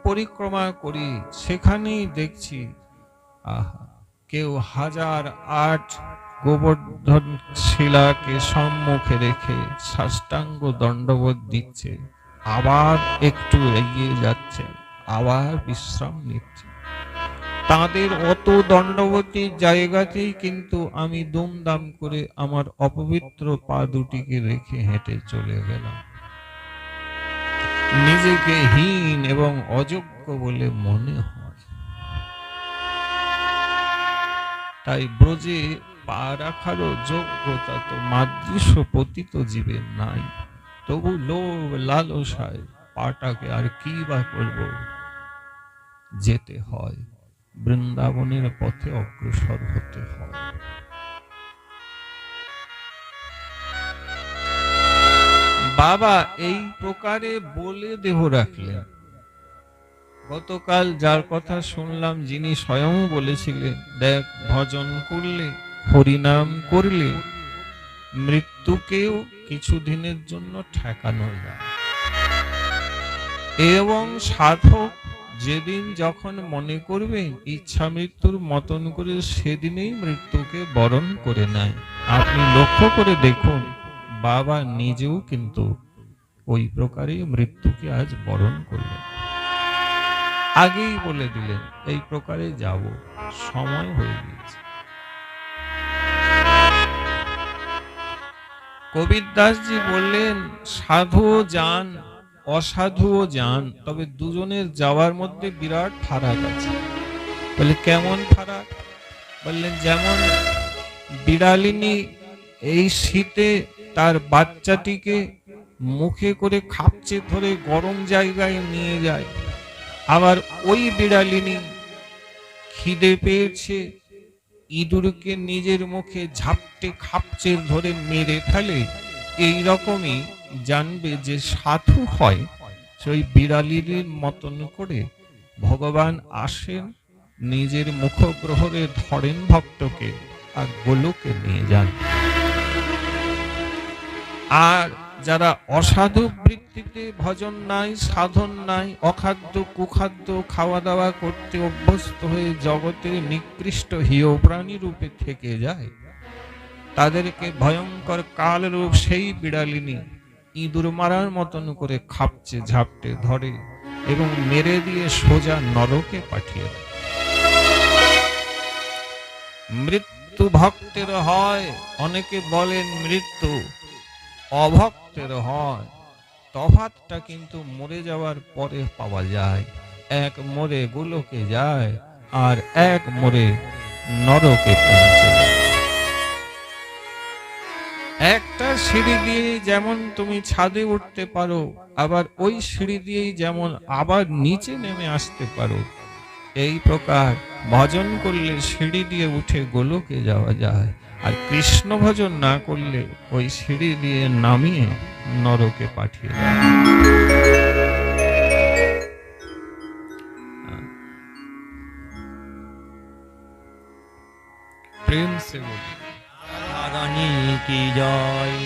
পরিক্রমা করি, সেখানেই দেখছি আহা, কেউ 1008 গোবর্ধন শিলাকে সম্মুখে রেখে সাষ্টাঙ্গ দণ্ডবোধ দিচ্ছে, আবার একটু এগিয়ে যাচ্ছে, আবার বিশ্রাম নিচ্ছে। তাদের অত দণ্ডবতীর জায়গাতেই কিন্তু আমি দুমদাম করে আমার অপবিত্র পা দুটিকে রেখে হেঁটে চলে গেলাম। নিজেকে হীন এবং অযোগ্য বলে মনে হয়। তাই ব্রজে পা রাখারও যোগ্যতা তো মাদৃশ পতিত জীবের নাই। তবু লোভ লালসায় পাটাকে আর কি বা করব, যেতে হয়, বৃন্দাবনের পথে অগ্রসর হতে হয়। বাবা এই প্রকারে বলে দেহ রাখলেন। গতকাল যার কথা শুনলাম, যিনি স্বয়ং বলেছিলেন, দেখ, ভজন করলে, হরিনাম করলে মৃত্যুকেও কিছুদিনের জন্য ঠেকানো যায়, এবং সাধক যেদিন যখন মনে করবে ইচ্ছা মৃত্যুর মতন করে, সেদিনেই মৃত্যুকে বরণ করে নেয়। আপনি লক্ষ্য করে দেখুন, বাবা নিজেও কিন্তু ওই প্রকারে মৃত্যুকে আজ বরণ করলেন। আগেই বলে দিলেন এই প্রকারে যাব, সময় হয়ে গিয়েছে। কবির দাসজি বললেন, সাধুও যান, অসাধুও যান, তবে দুজনের যাওয়ার মধ্যে বিরাট ফারাক আছে। বলে কেমন ফারাক? বললেন, যেমন বিড়ালিনী এই শীতে তার বাচ্চাটিকে মুখে করে খাপচে ধরে গরম জায়গায় নিয়ে যায়, আবার ওই বিড়ালিনী খিদে পেয়েছে, ইঁদুরকে নিজের মুখে ঝাপটে খাপচে ধরে মেরে ফেলে। এই রকমই জানবে যে সাধু হয় সেই বিড়ালির মতন করে ভগবান আসেন, নিজের মুখগ্রহরে ধরেন ভক্তকে, আর গোলকে নিয়ে যান। আর যারা অসাধু বৃত্তিতে, ভজন নাই, সাধন নাই, অখাদ্য কুখাদ্য খাওয়া দাওয়া করতে অভ্যস্ত হয়ে জগতের নিকৃষ্ট হিয় প্রাণী রূপে থেকে যায়, তাদেরকে ভয়ঙ্কর কালরূপ সেই বিড়ালিনী ইঁদুর মারার মতন করে খাপচে ঝাপটে ধরে এবং মেরে দিয়ে সোজা নরকে পাঠিয়ে দেয়। মৃত্যু ভক্তের হয়, অনেকে বলেন মৃত্যু অভক্তের হয়। তফাৎটা কিন্তু মরে যাওয়ার পরে পাওয়া যায়। এক মরে গোলকে যায়, আর এক মরে নরকে পৌঁছে যায়। একটা সিঁড়ি দিয়ে যেমন তুমি ছাদে উঠতে পারো, আবার ওই সিঁড়ি দিয়েই যেমন আবার নিচে নেমে আসতে পারো, এই প্রকার ভজন করলে সিঁড়ি দিয়ে উঠে গোলকে যাওয়া যায়, আর কৃষ্ণ ভজন না করলে ওই সিঁড়ি দিয়ে নামিয়ে নরকে পাঠিয়ে দেয়। প্রেম সে বলি রানী কি জয়।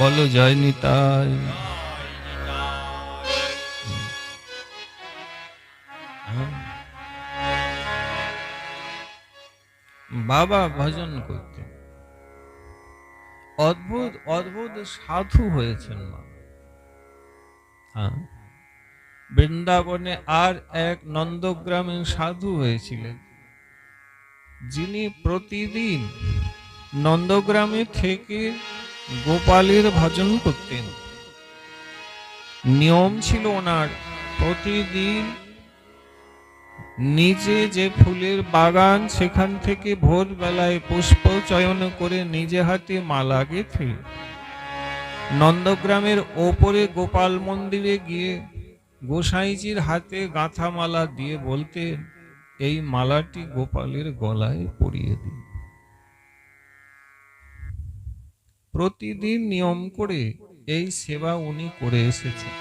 বলো জয় নিতাই। বাবা ভজন করতেন, অদ্ভুত অদ্ভুত সাধু হয়েছেন মা। বৃন্দাবনে আর এক নন্দগ্রামে সাধু হয়েছিলেন, যিনি প্রতিদিন নন্দগ্রামে থেকে গোপালের ভজন করতেন। নিয়ম ছিল ওনার, প্রতিদিন নিজে যে ফুলের বাগান, সেখান থেকে ভোরবেলায় পুষ্প চয়ন করে নিজে হাতে মালা গেঁথে নন্দগ্রামের ওপরে গোপাল মন্দিরে গিয়ে গোসাইজির হাতে গাঁথা মালা দিয়ে বলতেন, এই মালাটি গোপালের গলায় পরিয়ে দিন। প্রতিদিন নিয়ম করে এই সেবা উনি করে এসেছেন।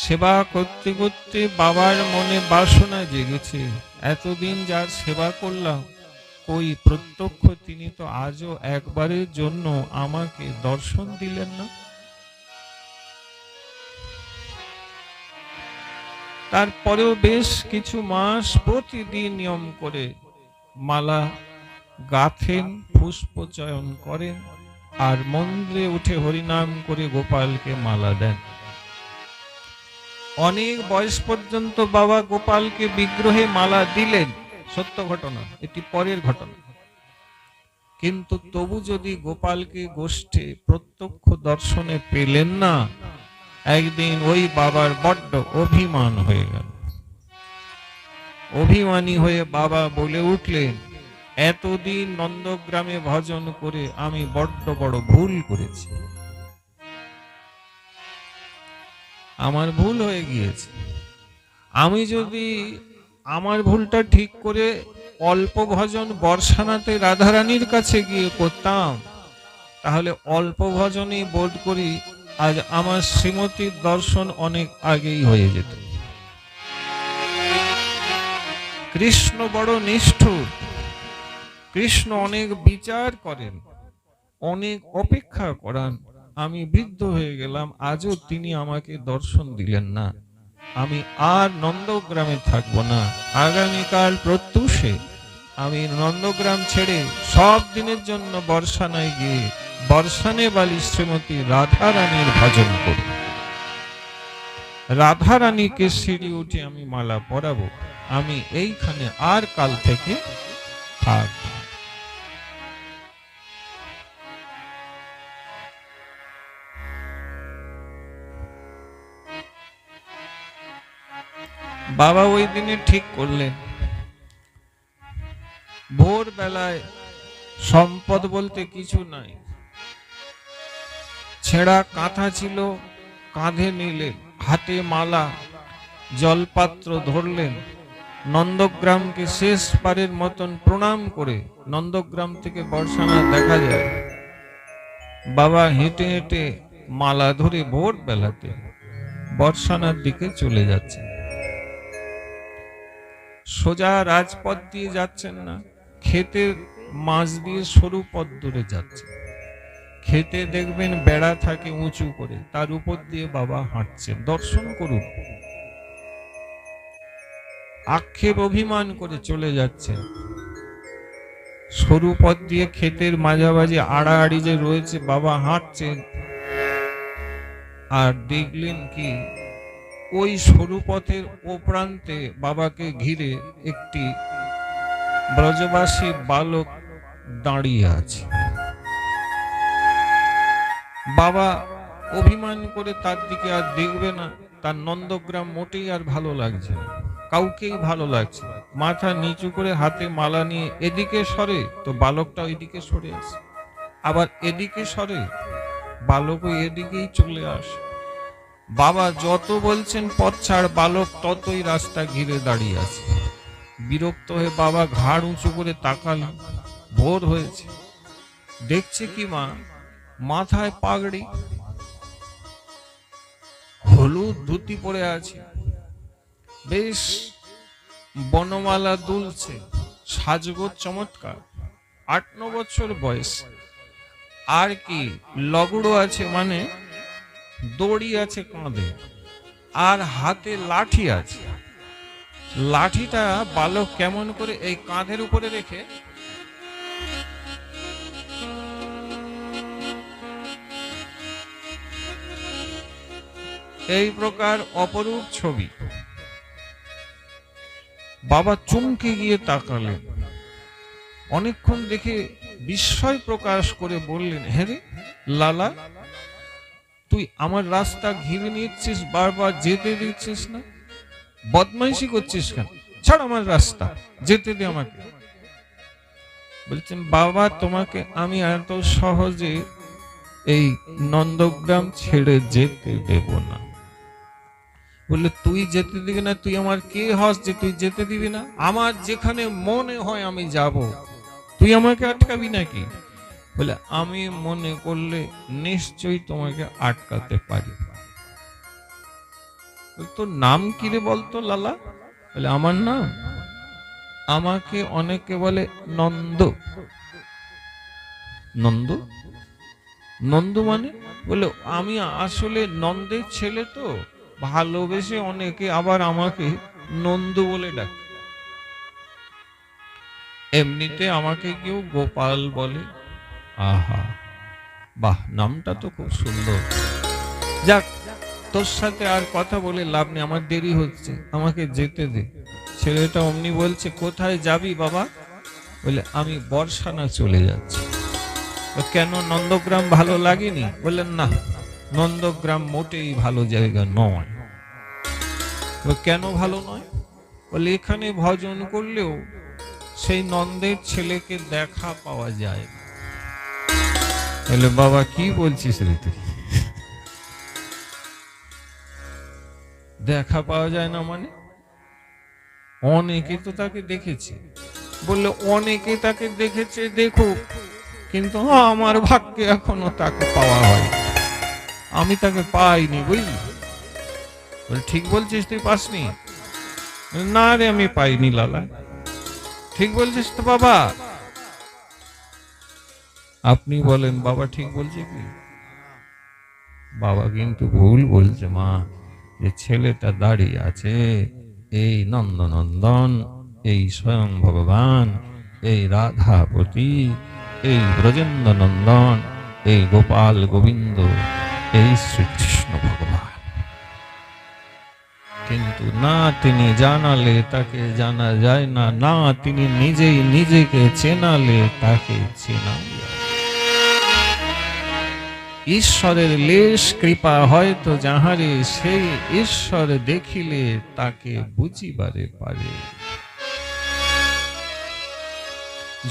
সেবা করতে করতে বাবার মনে বাসনা জেগেছে, এতদিন যার সেবা করলাম কই প্রত্যক্ষ তিনি তো আজও একবারের জন্য আমাকে দর্শন দিলেন না। তারপরেও বেশ কিছু মাস প্রতিদিন নিয়ম করে মালা গাথেন, পুষ্প চয়ন করেন, আর মন্দিরে উঠে হরিনাম করে গোপালকে মালা দেন। অনেক বয়স পর্যন্ত বাবা গোপালকে বিগ্রহে মালা দিলেন, সত্য ঘটনা, এটি পরের ঘটনা। কিন্তু তবু যদি গোপালকে গোষ্ঠে প্রত্যক্ষ দর্শনে পেলেন না, একদিন ওই বাবার বড্ড অভিমান হয়ে গেল। অভিমানী হয়ে বাবা বলে উঠলেন, এতদিন নন্দগ্রামে ভজন করে আমি বড্ড বড় ভুল করেছি, আমার ভুল হয়ে গিয়েছে। আমি যদি আমার ভুলটা ঠিক করে অল্প ভজন বর্ষানাতে রাধারানীর কাছে গিয়ে করতাম, তাহলে অল্প ভজনই বোধ করি আজ আমার শ্রীমতীর দর্শন অনেক আগেই হয়ে যেত। কৃষ্ণ বড় নিষ্ঠুর, কৃষ্ণ অনেক বিচার করেন, অনেক অপেক্ষা করান। আমি বৃদ্ধ হয়ে গেলাম, আজও তিনি আমাকে দর্শন দিলেন না। আমি আর নন্দগ্রামে থাকবো না। আগামীকাল প্রত্যুষে আমি নন্দগ্রাম ছেড়ে সব দিনের জন্য বর্ষানায় গিয়ে বর্ষানে বালি শ্রীমতী রাধারানীর ভজন করব। রাধারানীকে সিঁড়ি উঠে আমি মালা পরাবো। আমি এইখানে আর কাল থেকে থাকব। বাবা ওই দিনে ঠিক করলেন, ভোর বেলায় সম্পদ বলতে কিছু নাই, ছেঁড়া কাঁথা ছিল, কাঁধে নিলেন, হাতে মালা, জলপাত্র ধরলেন, নন্দগ্রামকে শেষ পারের মতন প্রণাম করে, নন্দগ্রাম থেকে বর্ষানা দেখা যায়, বাবা হেঁটে হেঁটে মালা ধরে ভোর বেলাতে বর্ষানার দিকে চলে যাচ্ছে। সোজা রাজপথ দিয়ে যাচ্ছেন না, ক্ষেতের মাঝ দিয়ে সরু পথ ধরে যাচ্ছে। খেতে দেখবেন বেড়া থাকে উঁচু করে, তার উপর দিয়ে বাবা হাঁটছেন, দর্শন করুন। আক্ষেপ অভিমান করে চলে যাচ্ছেন, সরু পথ দিয়ে ক্ষেতের মাঝামাঝি আড়াআড়ি যে রয়েছে, বাবা হাঁটছেন। আর দেখলেন কি, ওই সরু পথের ও প্রান্তে বাবাকে ঘিরে একটি ব্রজবাসী বালক দাঁড়িয়ে আছে। বাবা অভিমান করে তার দিকে আর দেখবে না, তার নন্দগ্রাম মোটেই আর ভালো লাগছে না, কাউকেই ভালো লাগছে না। মাথা নিচু করে হাতে মালা নিয়ে এদিকে সরে, তো বালকটা ওইদিকে সরে আসে, আবার এদিকে সরে, বালকও এদিকেই চলে আসে। বাবা যত বলছেন পথ ছাড়, বালক ততই রাস্তা ঘিরে দাঁড়িয়ে আছে। বিরক্ত হয়ে বাবা ঘাড় উঁচু করে তাকাল, ভোর হয়েছে। দেখছে কি মা, মাথায় পাগড়ি, হলুদ ধুতি পরে আছে, বেশ বনমালা দুলছে, সাজগোজ চমৎকার, 8-9 বছর বয়স। আর কি লগড়ো আছে, মানে দড়ি আছে কাঁধে, আর হাতে লাঠি আছে। লাঠিটা বালক কেমন করে এই কাঁধের উপরে রেখে এই প্রকার অপরূপ ছবি। বাবা চমকে গিয়ে তাকালেন, অনেকক্ষণ দেখে বিস্ময় প্রকাশ করে বললেন, হ্যাঁ রে লালা, তুই আমার রাস্তা ঘিরে নিচ্ছিস, বারবার যেতে দিচ্ছিস না, বদমাইশি করছিস কেন? ছাড় আমার রাস্তা, যেতে দে আমাকে। বলছেন, বাবা তোমাকে আমি এত সহজে এই নন্দগ্রাম ছেড়ে যেতে দেব না। বললে, তুই যেতে দিবি না? তুই আমার কে হস যে তুই যেতে দিবি না? আমার যেখানে মনে হয় আমি যাব, তুই আমাকে আটকাবি নাকি? বলে, আমি মনে করলে নিশ্চয়ই তোমাকে আটকাতে পারি। তোর নাম কি রে বলতো লালা? বলে, আমার নাম আমাকে অনেকে বলে নন্দ। নন্দ নন্দ মানে বলে আমি আসলে নন্দের ছেলে, তো ভালোবেসে অনেকে আবার আমাকে নন্দ বলে ডাকে। এমনিতে আমাকে কেউ গোপাল বলে। আহা, বাহ, নামটা তো খুব সুন্দর। যাক, তোর সাথে আর কথা বলে লাভ নেই, আমার দেরি হচ্ছে, আমাকে যেতে দে। ছেলেটা অমনি বলছে, কোথায় যাবি বাবা? বলে আমি বর্ষানা চলে যাচ্ছি। তো কেন, নন্দগ্রাম ভালো লাগেনি? বললেন না, নন্দগ্রাম মোটেই ভালো জায়গা নয়। কেন ভালো নয়? বলে এখানে ভজন করলেও সেই নন্দের ছেলেকে দেখা পাওয়া যায় না। বলে বাবা কি বলছিস রে তুই? দেখা পাওয়া যায় না মানে? অনেকে তো তাকে দেখেছে। বললে অনেকে তাকে দেখেছে, দেখুক, কিন্তু আমার ভাগ্যে এখনো তাকে পাওয়া হয়, আমি তাকে পাইনি, বুঝলি? বলে ঠিক বলছিস, তুই পাসনি? না রে, আমি পাইনি লালা। ঠিক বলছিস তো বাবা? আপনি বলেন বাবা ঠিক বলছে কি? বাবা কিন্তু ভুল বলছে মা, যে ছেলেটা দাঁড়িয়ে আছে, এই নন্দনন্দন, এই স্বয়ং ভগবান, এই রাধাপতি, এই ব্রজেন্দ্র নন্দন, এই গোপাল গোবিন্দ, এই শ্রীকৃষ্ণ ভগবান। কিন্তু না তিনি জানালে তাকে জানা যায় না, না তিনি নিজেই নিজেকে চেনালে তাকে চেনা যায়। ঈশ্বরের লেশ কৃপা হয়তো যাহারে, সেই ঈশ্বর দেখিলে তাকে বুঝিবারে পারে।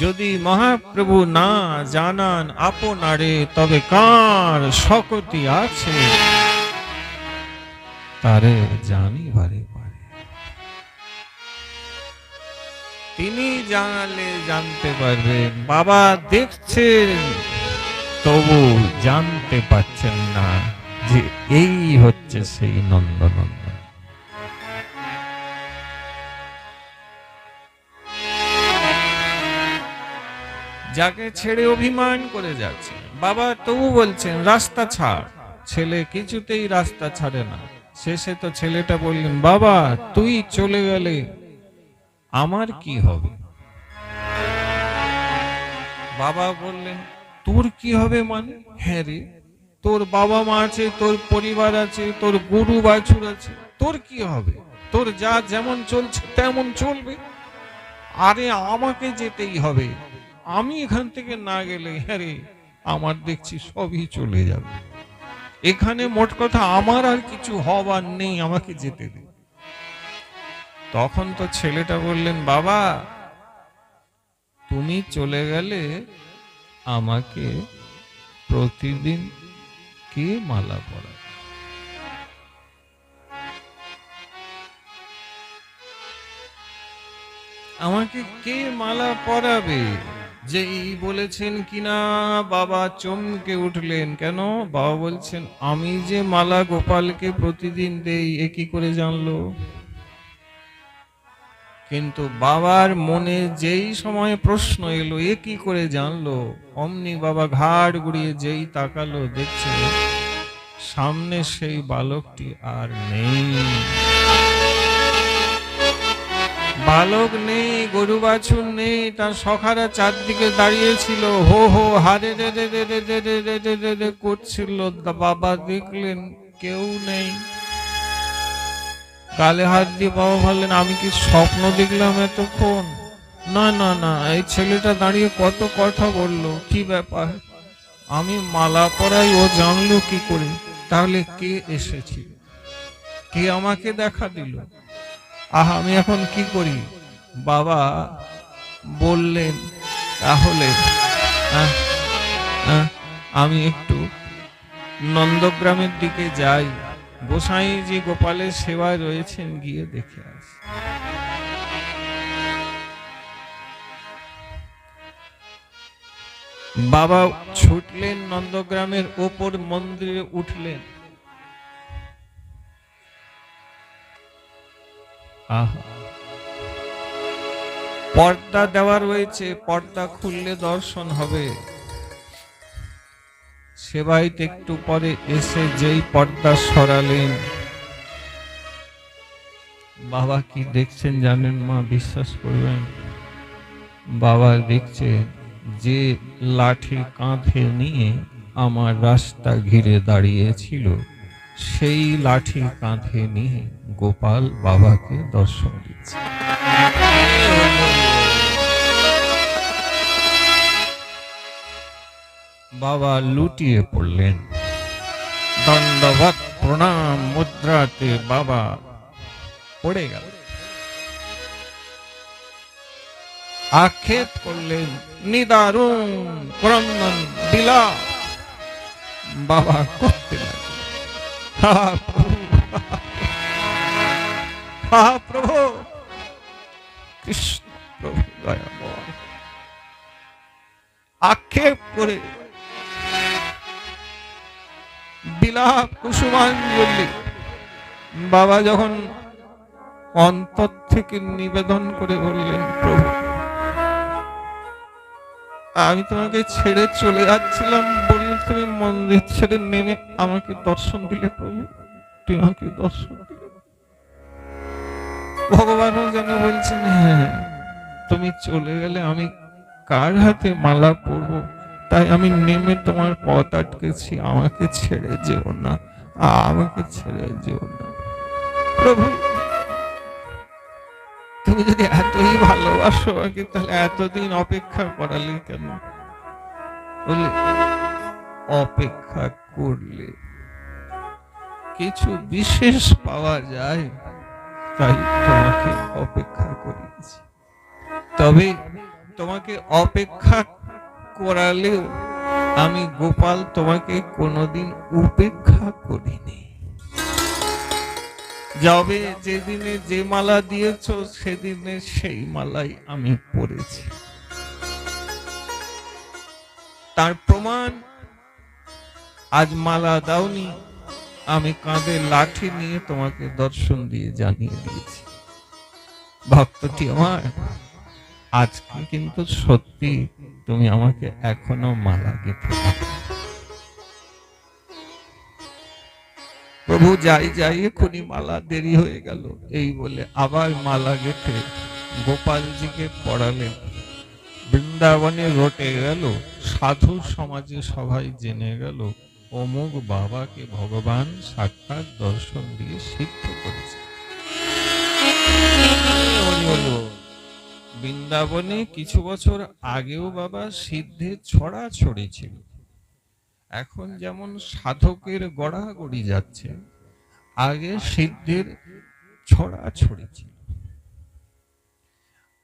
যদি মহাপ্রভু না জানান আপনারে, তবে কার শক্তি আছে তারে জানিবারে পারে। তিনি জানালে জানতে পারবেন। বাবা দেখছেন, তবু জানতে পাচ্ছেন না যে এই হচ্ছে সেই নন্দনন্দন। যাকে ছেড়ে অভিমান করে যাচ্ছে, বাবা তবু বলছেন রাস্তা ছাড়। ছেলে কিছুতেই রাস্তা ছাড়ে না। শেষে তো ছেলেটা বললেন, বাবা তুই চলে গেলে আমার কি হবে? বাবা বললেন, তোর কি হবে মানে? হ্যাঁ রে, তোর বাবা মা আছে, তোর পরিবার আছে, তোর গরু বাছুর আছে, তোর কি হবে? তোর যা যেমন চলছে তেমন চলবে। আরে আমাকে যেতেই হবে, আমি এখান থেকে না গেলে হ্যাঁ রে, আমার দেখছি সবই চলে যাবে। এখানে মোট কথা আমার আর কিছু হবার নেই, আমাকে যেতে দে। তখন তো ছেলেটা বললেন, বাবা তুমি চলে গেলে আমাকে প্রতিদিন কে মালা পরাবে? আমাকে কে মালা পরাবে? যেই বলেছেন কিনা বাবা চমকে উঠলেন। কেন? বাবা বলছেন, আমি যে মালা গোপালকে প্রতিদিন দেই, এ কি করে জানলো? কিন্তু বাবার মনে যেই সময় প্রশ্ন এলো এ কি করে জানলো, অমনি বাবা ঘাড় ঘুরিয়ে যেই তাকালো, দেখছে সামনে সেই বালকটি আর নেই। বালক নেই, গরু বাছুর নেই, তার সখারা চারদিকে দাঁড়িয়েছিল, হো হো হারে রে রে রে রে রে রে রে রে রে রে করছিল। বাবা দেখলেন কেউ নেই। গালে হাত দিয়ে বাবা ভাবলেন, আমি কি স্বপ্ন দেখলাম এতক্ষণ? না না না, এই ছেলেটা দাঁড়িয়ে কত কথা বললো, কি ব্যাপার? আমি মালা পরাই, ও জানলো কি করে? তাহলে কে এসেছিল? কে আমাকে দেখা দিল? আহা, আমি এখন কি করি? বাবা বললেন, তাহলে আমি একটু নন্দগ্রামের দিকে যাই, গোসাই যে গোপালের সেবায় রয়েছেন, গিয়ে দেখে আসি। বাবা ছুটলেন নন্দগ্রামের ওপর, মন্দিরে উঠলেন। আহা, পর্দা দেওয়া রয়েছে, পর্দা খুললে দর্শন হবে। সেবাইতে একটু পরে এসে যেই পর্দা সরালেন, বাবা কি দেখছেন জানেন মা? বিশ্বাস করবেন, বাবা দেখছে যে লাঠি কাঁধে নিয়ে আমার রাস্তা ঘিরে দাঁড়িয়েছিল, সেই লাঠি কাঁধে নিয়ে গোপাল বাবাকে দর্শন দিচ্ছে। বাবা লুটিয়ে পড়লেন, দণ্ডবত প্রণাম মুদ্রাতে বাবা পড়ে গেল। আক্ষেপ করলেন, নিদারুণ ক্রন্দন বিলাপ বাবা করতে লাগলেন। প্রভু কৃষ্ণ, প্রভু দয়াময়। আক্ষেপ করে বিলাপ কুসুমাঞ্জলি বাবা যখন অন্তর থেকে নিবেদন করে বললেন, প্রভু আমি তোমাকে ছেড়ে চলে যাচ্ছিলাম বলে তুমি মন্দির ছেড়ে নেমে আমাকে দর্শন দিলে, প্রভু তুমি আমাকে দর্শন দিলে। ভগবানও যেন বলছেন, হ্যাঁ তুমি চলে গেলে আমি কার হাতে মালা পরবো, তাই আমি নেমে তোমার পথ আটকেছি, আমাকে ছেড়ে যেও না, আমাকে ছেড়ে যেও না। প্রভু তুমি যদি এতই ভালোবাসো আমাকে, তাহলে এতদিন অপেক্ষা করালে কেন? বলে অপেক্ষা করলে কিছু বিশেষ পাওয়া যায়, তাই তোমাকে অপেক্ষা করিয়েছি। তবে তোমাকে অপেক্ষা করালেও আমি গোপাল তোমাকে কোনোদিন উপেক্ষা করিনি। যাবে যেদিনে যে মালা দিয়েছ সেদিনে সেই মালাই আমি পরেছি। তার প্রমাণ আজ মালা দাওনি, আমি কাঁধে লাঠি নিয়ে তোমাকে দর্শন দিয়ে জানিয়ে দিয়েছি। ভক্তটি আমার, আজকে কিন্তু সত্যি তুমি আমাকে এখনো মালা গেঁথে দাও। প্রভু যাই যাই এখনই মালা, দেরি হয়ে গেল, এই বলে আবার মালা গেঁথে গোপালজিকে পড়ালেন। বৃন্দাবনে রটে গেল, সাধু সমাজে সবাই জেনে গেল অমুক বাবাকে ভগবান সাক্ষাৎ দর্শন দিয়ে সিদ্ধ করেছে। বৃন্দাবনে কিছু বছর আগেও বাবা সিদ্ধের ছড়াছড়ি ছিল। এখন যেমন সাধকের গড়াগড়ি যাচ্ছে, আগে সিদ্ধের ছড়াছড়ি ছিল।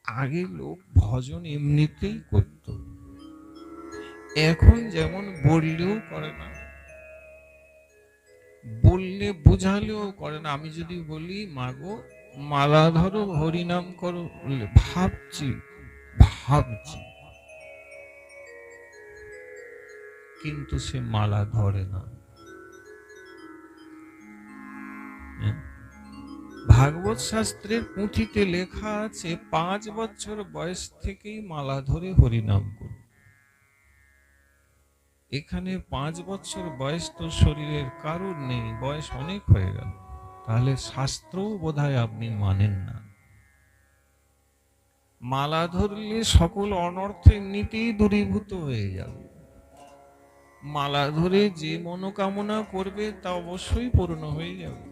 আগে লোক ভজন এমনিতেই করত, এখন যেমন বললেও করে না, বললে বোঝালেও করে না। আমি যদি বলি মাগো মালা ধরো হরিনাম করো, বললে ভাবছি ভাবছি, কিন্তু সে মালা ধরে না। ভাগবত শাস্ত্রের পুঁথিতে লেখা আছে 5 বছর বয়স থেকেই মালা ধরে হরিনাম করো। এখানে 5 বছর বয়স তো শরীরের কারোর নেই, বয়স অনেক হয়ে গেল, তাহলে শাস্ত্রও বোধহয় আপনি মানেন না। মালা ধরলে সকল অনর্থের নীতি দূরীভূত হয়ে যাবে। মালা ধরে যে মনোকামনা করবে তা অবশ্যই পূর্ণ হয়ে যাবে।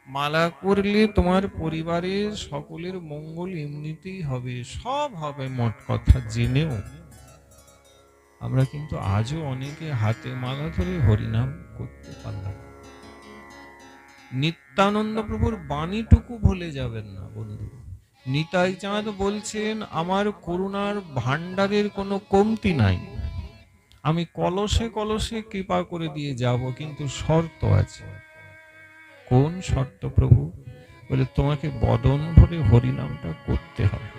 মালা করলে তোমার পরিবারের সকলের মঙ্গল এমনিতেই হবে, সব হবে। মোট কথা জেনেও আমরা কিন্তু আজও অনেকে হাতে মালা ধরে হরিনাম করতে পারলাম। নিত্যানন্দ প্রভুর বাণীটুকু ভুলে যাবেন না বন্ধু। নিতাই চাঁদ বলছেন, আমার করুণার ভান্ডারের কোনো কমতি নাই, আমি কলসে কলসে কৃপা করে দিয়ে যাব, কিন্তু শর্ত আছে। কোন শর্ত প্রভু? বলে তোমাকে বদন ভরে হরিনামটা করতে হবে।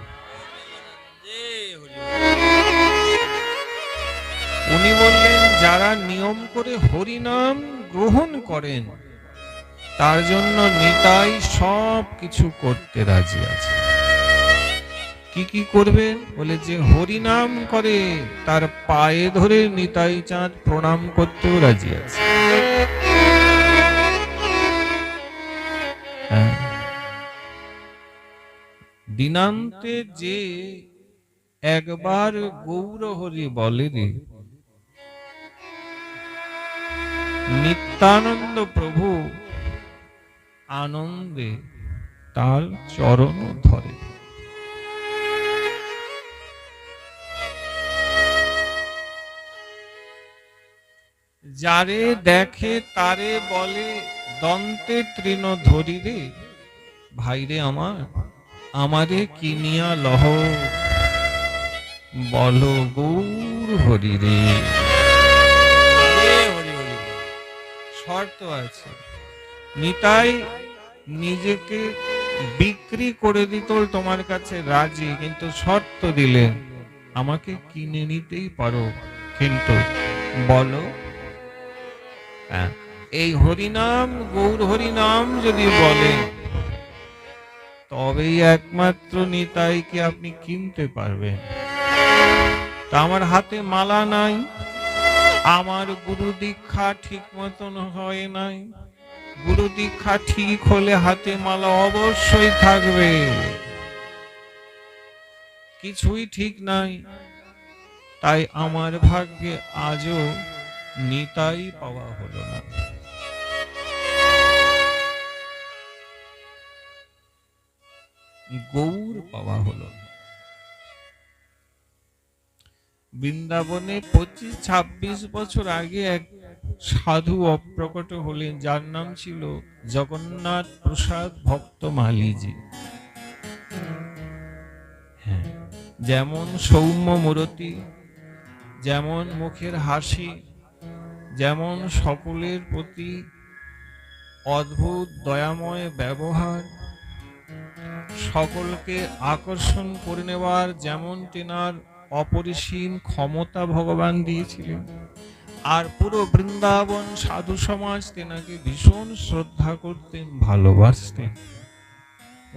উনি বললেন, যারা নিয়ম করে হরিনাম গ্রহণ করেন তার জন্য নিতাই সব কিছু করতে রাজি আছে। কি কি করবেন? বলে যে হরিনাম করে তার পায়ে ধরে নিতাই চাঁদ প্রণাম করতেও রাজি আছে। হ্যাঁ। দিনান্তে যে একবার গৌর হরি বলে রে, নিত্যানন্দ প্রভু আনন্দে তার চরণ ধরে। যারে দেখে তারে বলে দন্তে তৃণ ধরি রে, ভাইরে আমার আমারে কিনিয়া লহ, বল গৌর হরি রে। শর্ত আছে, নিতাই নিজেকে বিক্রি করে দিত তোমার কাছে রাজি, কিন্তু শর্ত দিলেন আমাকে কিনে নিতেই পারো, কিন্তু বলো এই হরিনাম গৌর হরিনাম যদি বলে তবেই একমাত্র নিতাইকে আপনি কিনতে পারবেন। তা আমার হাতে মালা নাই, আমার গুরু দীক্ষা ঠিক মতন হয় নাই। গুরু দীক্ষা ঠিক হলে হাতে মালা অবশ্যই থাকবে, কিছুই ঠিক নাই। তাই আমার ভাগ্যে আজও নিতাই পাওয়া হলো না। গৌর পাওয়া হলো। বৃন্দাবনে 25-26 বছর আগে এক সাধু অপ্রকট হলেন, যার নাম ছিল জগন্নাথ প্রসাদ ভক্ত মালিজি। হ্যাঁ, যেমন সৌম্য মূরতি, যেমন মুখের হাসি, যেমন সকলের প্রতি অদ্ভুত দয়াময় ব্যবহার, সকলকে আকর্ষণ করে নেওয়ার যেমন তেনার অপরিসীম ক্ষমতা ভগবান দিয়েছিলেন, আর পুরো বৃন্দাবন সাধু সমাজ তেনাকে ভীষণ শ্রদ্ধা করতেন, ভালোবাসতেন।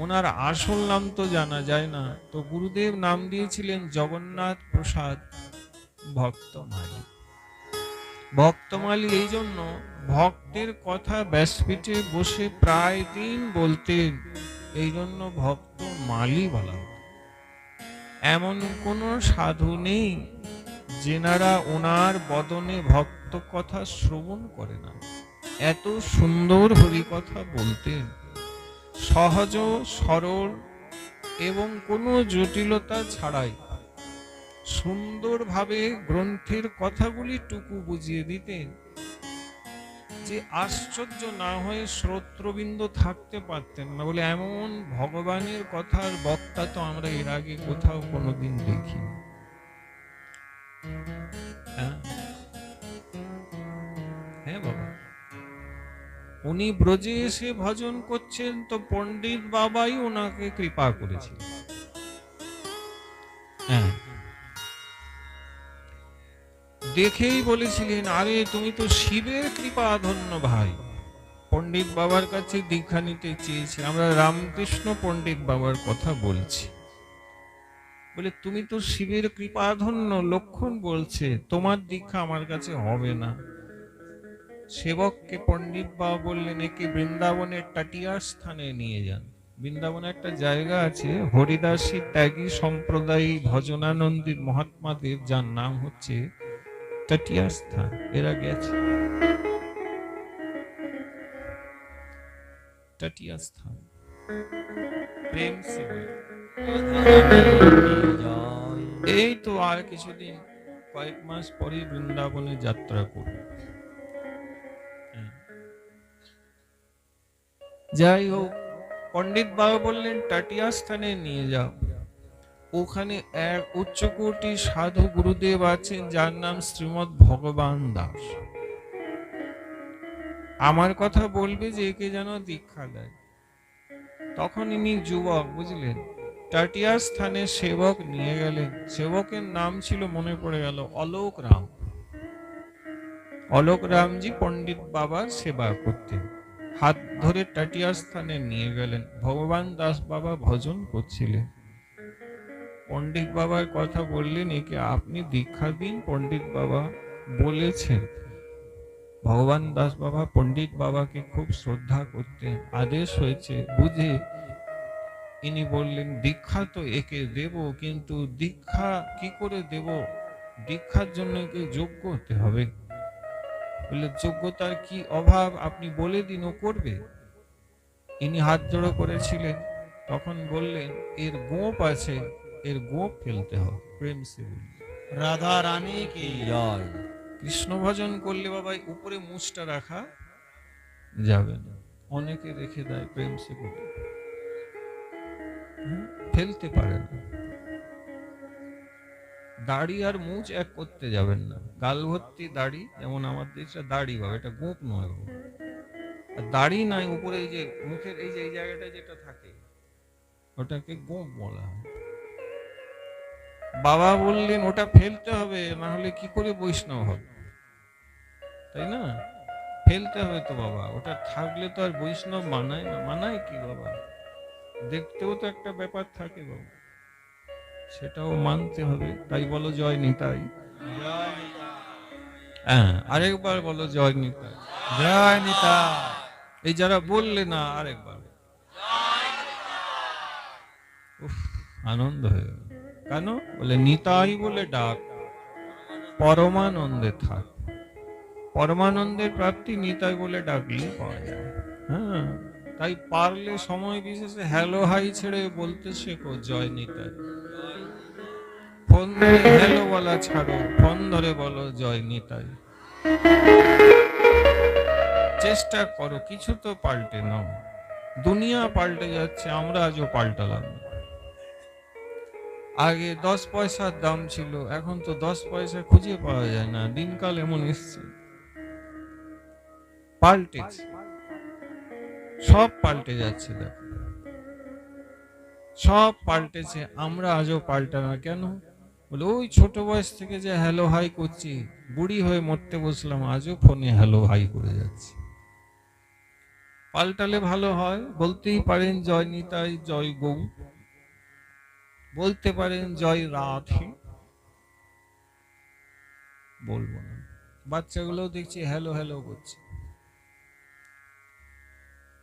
ওনার আসল নাম তো জানা যায় না, তো গুরুদেব নাম দিয়েছিলেন জগন্নাথ প্রসাদ ভক্তমালী। ভক্তমালী এই জন্য ভক্তের কথা ব্যাসপীঠে বসে প্রায় দিন বলতেন, এই জন্য ভক্ত মালী বলা হতো। এমন কোন সাধু নেই যেনারা ওনার বদনে ভক্ত কথা শ্রবণ করে না। এত সুন্দর হরি কথা বলতেন, সহজ সরল এবং কোনো জটিলতা ছাড়াই সুন্দরভাবে গ্রন্থের কথাগুলি টুকু বুঝিয়ে দিতেন, যে আশ্চর্য না হয়ে শ্রোত্রবৃন্দ থাকতে পারতেন না। বলে এমন ভগবানের কথার বক্তা তো আমরা এর আগে কোথাও কোনোদিন দেখিনি। হ্যাঁ বাবা, উনি ব্রজে এসে ভজন করছেন তো পণ্ডিত বাবাই ওনাকে কৃপা করেছিল। হ্যাঁ, দেখেই বলেছিলেন, আরে তুমি তো শিবের কৃপা ধন্য ভাই। পণ্ডিত বাবার কাছে দীক্ষা নিতে চেয়েছি, আমরা রামকৃষ্ণ পণ্ডিত বাবার কথা বলছি। বলে তুমি তো শিবের কৃপা ধন্য, লক্ষণ বলছে তোমার দীক্ষা আমার কাছে হবে না। সেবককে পণ্ডিত বাবা বললেন, একে বৃন্দাবনের টাটিয়ার স্থানে নিয়ে যান। বৃন্দাবনে একটা জায়গা আছে, হরিদাসী ত্যাগী সম্প্রদায়ী ভজনানন্দী মহাত্মাদের, যার নাম হচ্ছে টাটিয়া স্থান। এরা গেছে টাটিয়া স্থান, প্রেম সে। এই তো আর কিছুদিন, কয়েক মাস পরে বৃন্দাবনে যাত্রা করবে। যাই হোক, পণ্ডিত বাবা বললেন টাটিয়া স্থানে নিয়ে যাও। ওখানে এক উচ্চকোটি সাধু গুরুদেব আছেন, যার নাম শ্রীমৎ ভগবান দাস। আমার কথা বলবে যে একে যেন দীক্ষা দেয়। তখন ইনি যুবক, বুঝলেন, টাটিয়া স্থানে সেবক নিয়ে গেলেন। সেবকের নাম ছিল, মনে পড়ে গেল, অলোক রাম। অলোক রামজি পণ্ডিত বাবার সেবা করতেন। হাত ধরে টাটিয়া স্থানে নিয়ে গেলেন। ভগবান দাস বাবা ভজন করছিলেন। পণ্ডিত বাবার কথা বললেন, একে আপনি দীক্ষা দিন, পণ্ডিত বাবা বলেছেন। ভগবান দাস বাবা পণ্ডিত বাবাকে খুব শ্রদ্ধা করতেন, আদেশ হয়েছে বুঝে ইনি বললেন দীক্ষা তো একে দেব, কিন্তু দীক্ষা কি করে দেব, দীক্ষার জন্য একে যোগ্য হতে হবে। বলে যোগ্যতার কি অভাব, আপনি বলে দিন, ও করবে। ইনি হাত জোড়ো করেছিলেন, তখন বললেন এর গোপ আছে, এর গোপ ফেলতে হবে। প্রেম সে বলি রাধা রানী কি জয়। কৃষ্ণ ভজন করলে বাবা উপরে মুছটা রাখা যাবে না, অনেকে রেখে দেয় প্রেম সে বলি, ফেলতে পারে না। দাড়ি আর মুছ এক করতে যাবেন না, গাল ভর্তি দাড়ি, যেমন আমাদের দেশে দাড়ি বাবা, এটা গোপ নয় বাবা। আর দাড়ি নাই উপরে এই যে মুখের এই যে এই জায়গাটা যেটা থাকে ওটাকে গোপ বলা হয়। বাবা বললেন ওটা ফেলতে হবে, না হলে কি করে বৈষ্ণব হবে, তাই না? ফেলতে হবে তো বাবা, ওটা থাকলে তো আর বৈষ্ণব মানায় না। মানায় কি বাবা, দেখতেও তো একটা ব্যাপার থাকে বাবা, সেটাও মানতে হবে। তাই বলো জয় নিতাই। হ্যাঁ, আরেকবার বলো জয় নিতাই। জয় নিতা। এই যারা বললে না, আরেকবার উফ, আনন্দ হয়ে গেল। কেন বলে নিতাই বলে ডাক, পরমানন্দে থাক। পরমানন্দের প্রাপ্তি নিতাই বলে ডাকলে পাওয়া যায়। হ্যাঁ, তাই পারলে সময় বিশেষে হ্যালো হাই ছেড়ে বলতে শেখো জয় নিতাই। ফোন ধরে হ্যালো বলা ছাড়ো, ফোন ধরে বলো জয় নিতাই। চেষ্টা করো, কিছু তো পাল্টে নাও। দুনিয়া পাল্টে যাচ্ছে, আমরা আজও পাল্টালাম না। আগে 10 পয়সার দাম ছিল, এখন তো 10 পয়সা খুঁজে পাওয়া যায় না। দিনকাল এমন এসছে, পাল্টেছে, সব পাল্টে যাচ্ছে। দেখো সব পাল্টেছে, আমরা আজও পাল্টা না কেন? বলে ওই ছোট বয়স থেকে যে হ্যালো হাই করছি, বুড়ি হয়ে মরতে বসলাম, আজও ফোনে হ্যালো হাই করে যাচ্ছি। পাল্টালে ভালো হয়। বলতেই পারেন জয় নিতাই, জয় গৌ, বলতে পারেন জয় রাধে, বলবো না। বাচ্চাগুলো দেখছি হ্যালো হ্যালো করছে,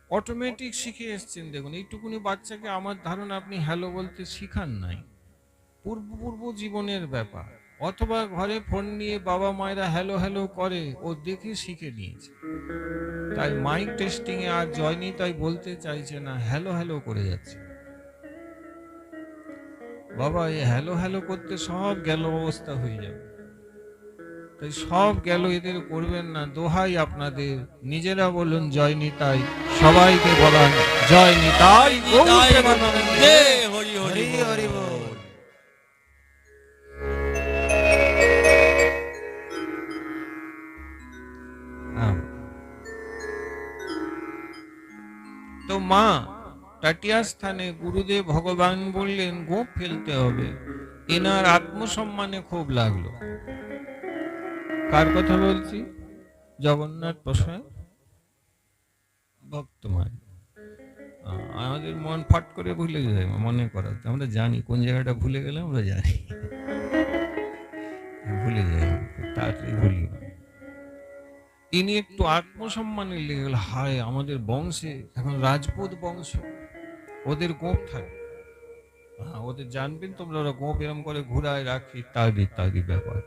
অটোমেটিক শিখে এসছেন। দেখুন এইটুকুনি বাচ্চাকে আমার ধারণা আপনি হ্যালো বলতে শিখান নাই, পূর্ব জীবনের ব্যাপার। অথবা ঘরে ফোন নিয়ে বাবা মায়েরা হ্যালো হ্যালো করে, ও দেখে শিখে নিয়েছে। তাই মাইক টেস্টিং এ আর জয় নিতাই বলতে চাইছে না, হ্যালো হ্যালো করে যাচ্ছে। বাবা এই হ্যালো হ্যালো করতে সব গেল, অবস্থা হয়ে যাবে। তাই সব গেল এদের করবেন না, দোহাই আপনাদের। নিজেরা বলুন জয় নিতাই, সবাইকে বলান জয় নিতাই। হরি হরি হরি বল। তো মা টাটিয়া স্থানে গুরুদেব ভগবান বললেন গোপ ফেলতে হবে। এনার আত্মসম্মানে খুব লাগলো। কার কথা বলছি? জগন্নাথ প্রসাদ ভক্তমায়। আমাদের মন ফাট করে ভুলে যায়, মনে করাতে আমরা জানি কোন জায়গাটা ভুলে গেলে আমরা জানি, ভুলে যাই, তাড়াতাড়ি ভুলি। ইনি একটু আত্মসম্মানে লেগে গেল, হায় আমাদের বংশে এখন রাজপুত বংশ, ওদের গোপ থাকে। ওদের জানবেন তোমরা, ওরা গোপ এরম করে ঘুরায় রাখে, ইত্যাদি ইত্যাদি ব্যাপার।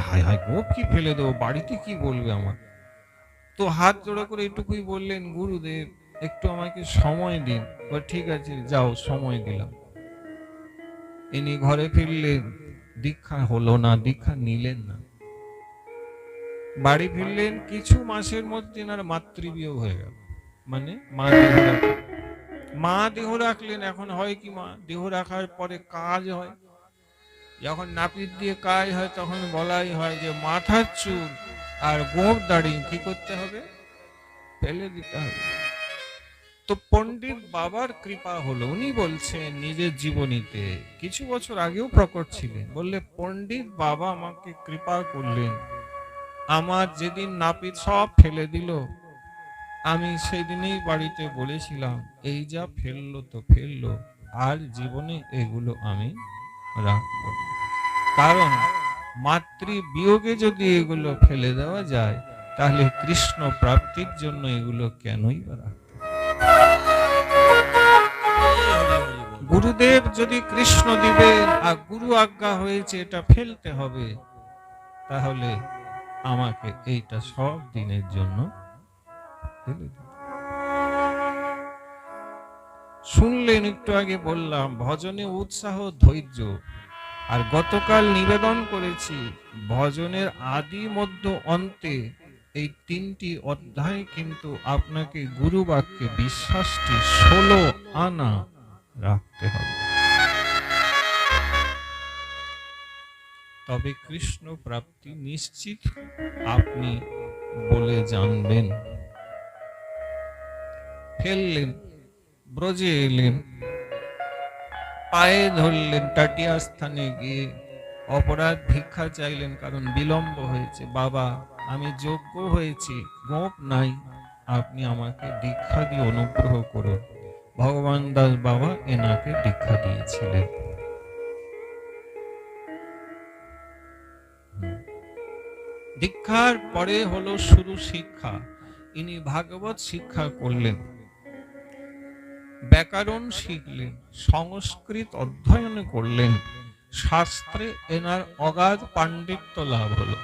হায় হায় গোপ কি ফেলে দেবো, বাড়িতে কি বলবে আমার। তো হাত জোড়া করে এটুকুই বললেন, গুরুদেব একটু আমাকে সময় দিন। ঠিক আছে যাও, সময় দিলাম। ইনি ঘরে ফিরলেন, দীক্ষা হলো না, দীক্ষা নিলেন না। বাড়ি ফিরলেন, কিছু মাসের মধ্যে এনার মাতৃবিয়োগ হয়ে গেল। মানে মা দেহ রাখলেন। এখন হয় কি, মা দেহ রাখার পরে কাজ হয়, যখন নাপিত দিয়ে কাজ হয় তখন বলাই হয় যে মাথার চুল আর গোঁফ দাড়ি কি করতে হবে, ফেলে দিতে হবে। তো পণ্ডিত বাবার কৃপা হলো, উনি বলছেন নিজের জীবনীতে, কিছু বছর আগেও প্রকট ছিলেন, বললে পণ্ডিত বাবা আমাকে কৃপা করলেন। আমার যেদিন নাপিত সব ফেলে দিল, আমি সেই দিনেই বাড়িতে বলেছিলাম এই যা ফেললো তো ফেললো, আর জীবনে এগুলো আমি রাগ করবে। কারণ মাতৃ বিয়োগে যদি এগুলো ফেলে দেওয়া যায়, তাহলে কৃষ্ণ প্রাপ্তির জন্য এগুলো কেনই বা রাখতে হবে? গুরুদেব যদি কৃষ্ণ দিবেন আর গুরু আজ্ঞা হয়েছে এটা ফেলতে হবে, তাহলে আমাকে এইটা সব দিনের জন্য ফেলে দিতে। শুনলেন, একটু আগে বললাম ভজনে উৎসাহ ধৈর্য। আর গতকাল নিবেদন করেছি ভজনের আদি মধ্য অন্তে এই তিনটি অধ্যায় কিন্তু আপনাকে গুরু বাক্যে বিশ্বাসটি 16 আনা রাখতে হবে, তবে কৃষ্ণ প্রাপ্তি নিশ্চিত আপনি বলে জানবেন। ফেললেন, ব্রজে এলেন, পায়ে ধরলেন, টাটিয়া স্থানে গিয়ে অপরাধ ভিক্ষা চাইলেন, কারণ বিলম্ব হয়েছে। বাবা, আমি যোগ্য হয়েছি, গোপ নাই, আপনি আমাকে দীক্ষা দিয়ে অনুগ্রহ করুন। ভগবান দাস বাবা এনাকে দীক্ষা দিয়েছিলেন। দীক্ষার পরে হলো শুরু শিক্ষা। ইনি ভাগবত শিক্ষা করলেন, ব্যাকরণ শিখলেন, সংস্কৃত অধ্যয়ন করলেন, শাস্ত্রে এনার অগাধ পাণ্ডিত্য লাভ হলো।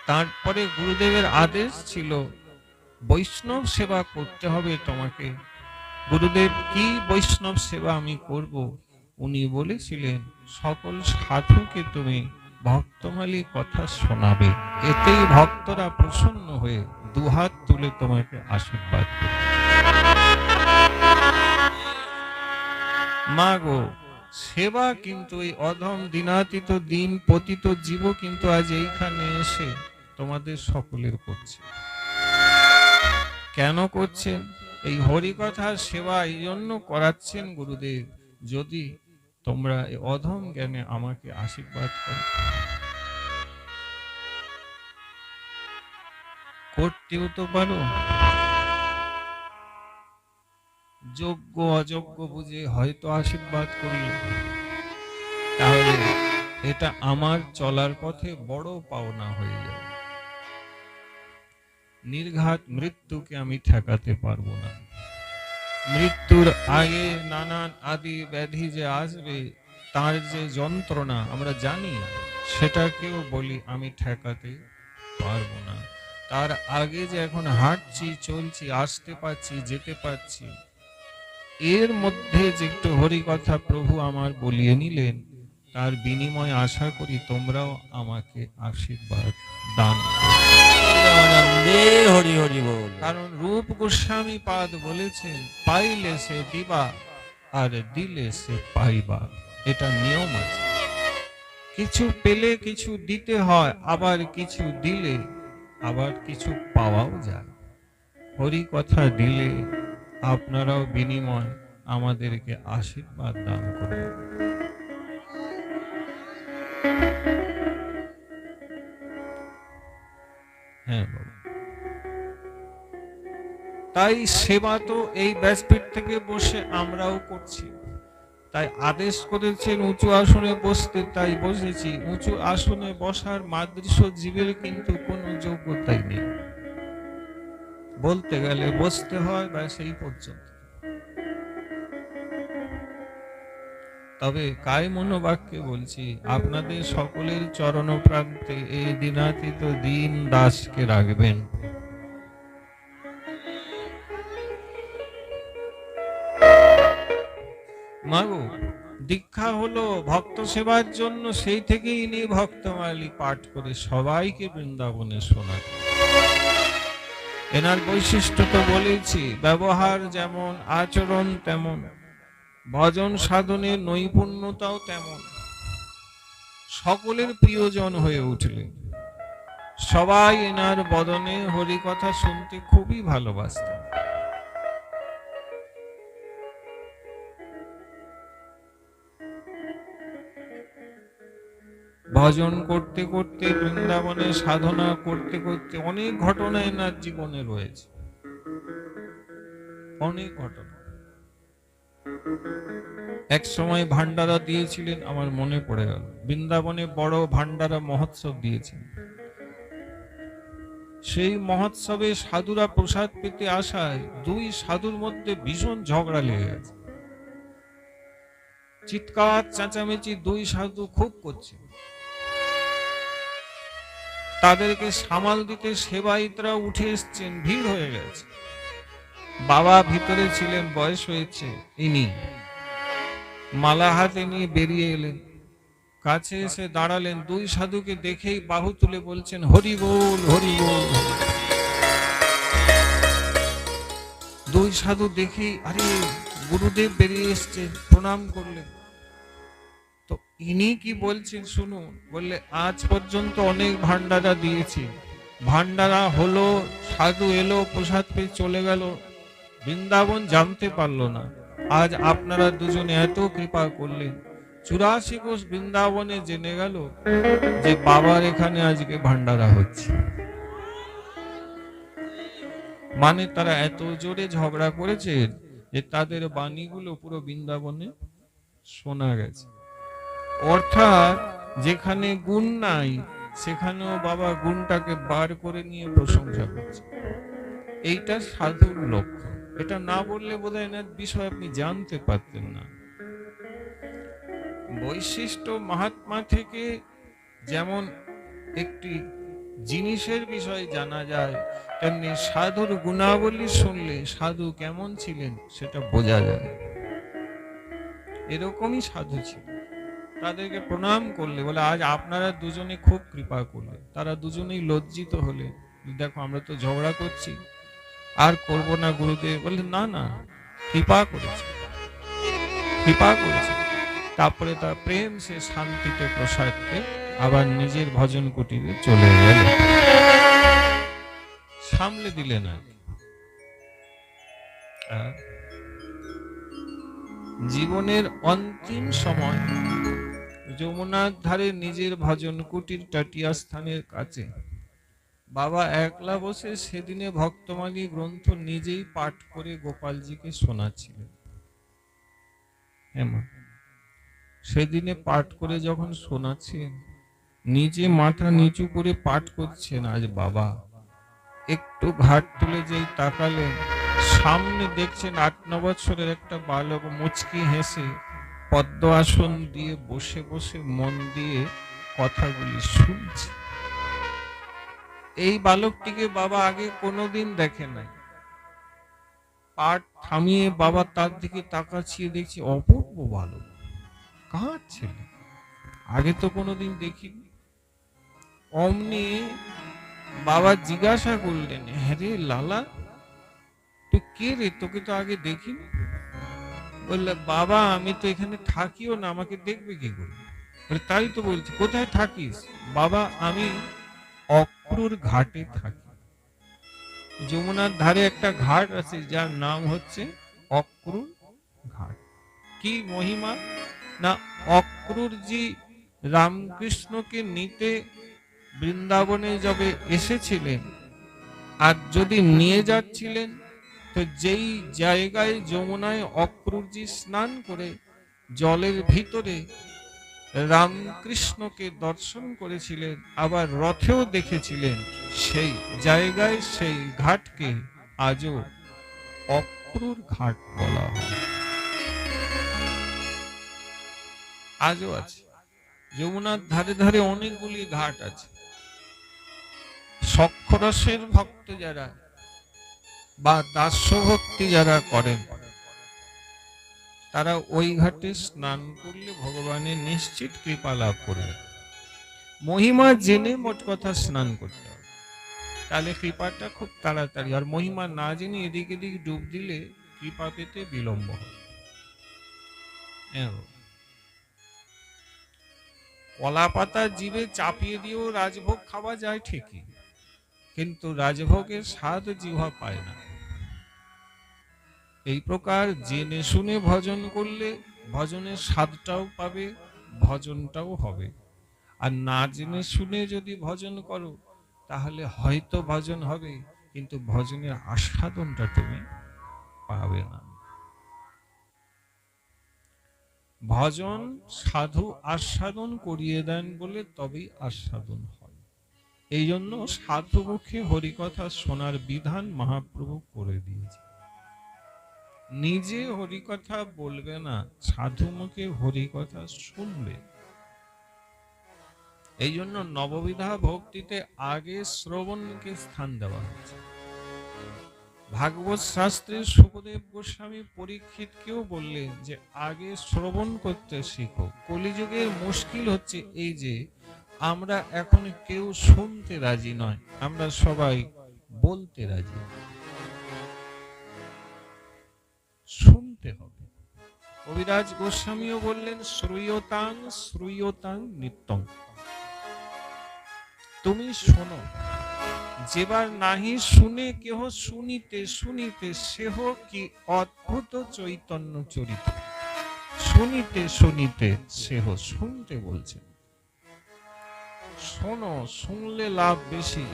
তারপরে গুরুদেবের আদেশ ছিল বৈষ্ণব সেবা করতে হবে তোমাকে। গুরুদেব, কি বৈষ্ণব সেবা আমি করব? উনি বলেছিলেন সকল সাধুকে তুমি ভক্তমালী কথা শোনাবে, এতেই ভক্তরা প্রসন্ন হয়ে দুহাত তুলে তোমাকে আশীর্বাদ করবে। মা গো, সেবা কিন্তু এই অধম দিনাতীত দিন পতিত জীব কিন্তু আজ এইখানে এসে তোমাদের সকলের করছে। কেন করছেন? এই হরিকথার সেবা এই জন্য করাচ্ছেন গুরুদেব, যদি তোমরা এই অধম জ্ঞানে আমাকে আশীর্বাদ করো। করতেও তো পারো, যোগ্য অযোগ্য বুঝে হয়তো আশীর্বাদ করলে, তাহলে এটা আমার চলার পথে বড় পাওনা হয়ে যাবে। নির্ঘাত মৃত্যুকে আমি ঠেকাতে পারবো না। মৃত্যুর আগে নানান আদি ব্যাধি যে আসবে, তার যে যন্ত্রণা আমরা জানি, সেটাকেও বলি আমি ঠেকাতে পারবো না। তার আগে যে এখন হাঁটছি, চলছি, আসতে পারছি, যেতে পারছি, এর মধ্যে যে একটু হরি কথা প্রভু আমার বলিয়ে নিলেন, তার বিনিময়ে আশা করি তোমরাও আমাকে আশীর্বাদ দান হরি হরি বল। কারণ রূপ গোস্বামী পাদ বলেছেন, পাইলে সে দিবা আর দিলে সে পাইবা, এটা নিয়ম আছে। কিছু পেলে কিছু দিতে হয়, আবার কিছু দিলে আবার কিছু পাওয়াও যায়। হরি কথা দিলে আপনারাও বিনিময় আমাদেরকে আশীর্বাদ দান করবেন। হ্যাঁ বাবা, তাই সেবা তো এই ব্যাসপীঠ থেকে বসে আমরাও করছি। তাই আদেশ করেছেন উঁচু আসনে বসতে, তাই বসেছি। উঁচু আসনে বসার মাদৃশ্য জীবের কিন্তু কোনো যোগ্যতাই নেই। বলতে গেলে বসতে হয়, বা সেই পর্যন্ত। তবে কায় মনোবাক্যে বলছি, আপনাদের সকলের চরণ প্রান্তে এই দিনাতীত দীন দাসকে রাখবেন। মাগো, দীক্ষা হলো ভক্ত সেবার জন্য, সেই থেকেই ইনি ভক্তমালী পাঠ করে সবাইকে বৃন্দাবনে শোনান। এনার বৈশিষ্ট্য তো বলেছি, ব্যবহার যেমন, আচরণ তেমন, ভজন সাধনের নৈপুণ্যতাও তেমন। সকলের প্রিয়জন হয়ে উঠলেন। সবাই এনার বদনে হরি কথা শুনতে খুবই ভালোবাসতেন। ভজন করতে করতে, বৃন্দাবনে সাধনা করতে করতে অনেক ঘটনা এনার জীবনে রয়েছে, অনেক ঘটনা। এক সময় ভান্ডারা দিয়েছিলেন, আমার মনে পড়ে গেল, বৃন্দাবনে বড় ভান্ডারা মহোৎসব দিয়েছেন। সেই মহোৎসবে সাধুরা প্রসাদ পেতে আসায় দুই সাধুর মধ্যে ভীষণ ঝগড়া লেগে গেছে। চিৎকার চেঁচামেচি দুই সাধু খুব করছে। তাদেরকে সামাল দিতে সেবায়িতরা উঠে এসছেন, ভিড় হয়ে গেছে। বাবা ভিতরে ছিলেন, বয়স হয়েছে, ইনি মালা হাতে নিয়ে বেরিয়ে এলেন, কাছে এসে দাঁড়ালেন। দুই সাধুকে দেখেই বাহু তুলে বলছেন, হরি বল, হরি বল। দুই সাধু দেখেই, আরে গুরুদেব বেরিয়ে এসছেন, প্রণাম করলেন। তো ইনি কি বলছেন শুনুন। বললে, আজ পর্যন্ত অনেক ভান্ডারা দিয়েছি, ভান্ডারা হলো, সাধু এলো, প্রসাদ পেয়ে চলে গেল, বৃন্দাবন জানতে পারলো না। আজ আপনারা দুজনে এত কৃপা করলেন, 84 কোষ বৃন্দাবনে জেনে গেল যে বাবার এখানে আজকে ভান্ডারা হচ্ছে। মানে তারা এত জোরে ঝগড়া করেছে যে তাদের বাণীগুলো পুরো বৃন্দাবনে শোনা গেছে। অর্থাৎ যেখানে গুণ নাই সেখানেও বাবা গুণটাকে বার করে নিয়ে প্রশংসা করছে। এইটা সাধুর লক্ষ্য। এটা না বললে বোধহয় এনার বিষয় আপনি জানতে পারতেন না। বৈশিষ্ট্য মহাত্মা থেকে যেমন একটি জিনিসের বিষয় জানা যায়, তেমনি সাধুর গুণাবলী শুনলে সাধু কেমন ছিলেন সেটা বোঝা যায়। এরকমই সাধু ছিল। তাদেরকে প্রণাম করলে বলে, আজ আপনারা দুজনে খুব কৃপা করলে। তারা দুজনেই লজ্জিত হলে, দেখো আমরা তো ঝগড়া করছি, আর করব না গুরুদেব। বললেন, না না, কৃপা করেছে, কৃপা করেছে। তারপরে তার প্রেম সে শান্তিতে প্রসাদ পেয়ে আবার নিজের ভজন কুটিরে চলে গেল। সামলে দিলেন আর জীবনের অন্তিম সময় যমুনার ধারে নিজের ভজন কুটির টাটিয়া স্থানের কাছে বাবা একলা বসে সেদিনে ভক্তমালী গ্রন্থ নিজেই পাঠ করে গোপালজিকে শোনাচ্ছিলেন। সেদিনে পাঠ করে যখন শোনাচ্ছেন, নিজে মাথা নিচু করে পাঠ করছেন। আজ বাবা একটু ঘাট তুলে যেই তাকালেন, সামনে দেখছেন 8-9 বছরের একটা বালক মুচকি হেসে পদ্ম আসন দিয়ে বসে বসে মন দিয়ে কথাগুলি শুনছে। এই বালকটিকে বাবা আগে কোনোদিন দেখে নাই। পাঠ থামিয়ে বাবা তার দিকে তাকাচ্ছিয়ে দেখছি অপূর্ব বালক, কার ছেলে, আগে তো কোনোদিন দেখিনি। অমনি বাবা জিজ্ঞাসা করলেন, হ্যাঁ রে লালা, তুই কে রে, তোকে তো আগে দেখিনি। বললে, বাবা আমি তো এখানে থাকিও না, আমাকে দেখবে কি করে। বলে, তাই তো বলছি, কোথায় থাকিস? বাবা আমি অক্রুর ঘাটে থাকি। যমুনার ধারে একটা ঘাট আছে যার নাম হচ্ছে অক্রুর ঘাট। কি মহিমা না, অক্রুরজি রামকৃষ্ণকে নিতে বৃন্দাবনে যবে এসেছিলেন, আর যদি নিয়ে যাচ্ছিলেন, তো যেই জায়গায় যমুনায় অক্রুরজি স্নান করে জলের ভিতরে রামকৃষ্ণকে দর্শন করেছিলেন, আবার রথেও দেখেছিলেন, সেই জায়গায় সেই ঘাটকে আজও অক্রুর ঘাট বলা হয়। আজও আছে। যমুনার ধারে ধারে অনেকগুলি ঘাট আছে। সক্ষরসের ভক্ত যারা বা দাস্য ভক্তি যারা করেন, তারা ওই ঘাটে স্নান করলে ভগবানের নিশ্চিত কৃপা লাভ করবে। মহিমা জেনে মোট কথা স্নান করতে হবে, তাহলে কৃপাটা খুব তাড়াতাড়ি। আর মহিমা না জেনে এদিক এদিক ডুব দিলে কৃপা পেতে বিলম্ব হবে। কলা পাতা জিভে চাপিয়ে দিয়েও রাজভোগ খাওয়া যায় ঠিকই, কিন্তু রাজভোগের স্বাদ জিহ্বা পায় না। এই প্রকার জেনে শুনে ভজন করলে ভজনের স্বাদটাও পাবে, ভজনটাও হবে। আর না জেনে শুনে যদি ভজন করো, তাহলে হয়তো ভজন হবে, কিন্তু ভজনের আস্বাদনটা তুমি পাবে না। ভজন সাধু আস্বাদন করিয়ে দেন বলে তবেই আস্বাদন হয়। এই জন্য সাধু মুখে হরিকথা শোনার বিধান মহাপ্রভু করে দিয়েছে। নিজে হরিকথা বলবে না, সাধু মুখে হরিকথা শুনবে। এই জন্য নববিধা ভক্তিতে আগে শ্রবণকে স্থান দেওয়া হয়েছে। ভাগবত শাস্ত্রে সুখদেব গোস্বামী পরীক্ষিতকেও বললেন যে আগে শ্রবণ করতে শিখো। কলিযুগের মুশকিল হচ্ছে এই যে আমরা এখন কেউ শুনতে রাজি নয়, আমরা সবাই বলতে রাজি। শুনতে হবে। কবিরাজ গোস্বামীও বললেন শ্রুয়তাং শ্রুয়তাং নিত্যং, তুমি শোনো। যেবার নাহি শুনে কেহ শুনিতে শুনিতে সেহ কি অদ্ভুত চৈতন্য চরিত। শুনিতে শুনিতে সেহ, শুনতে বলছেন। শোনো, শুনলে লাভ বেশি,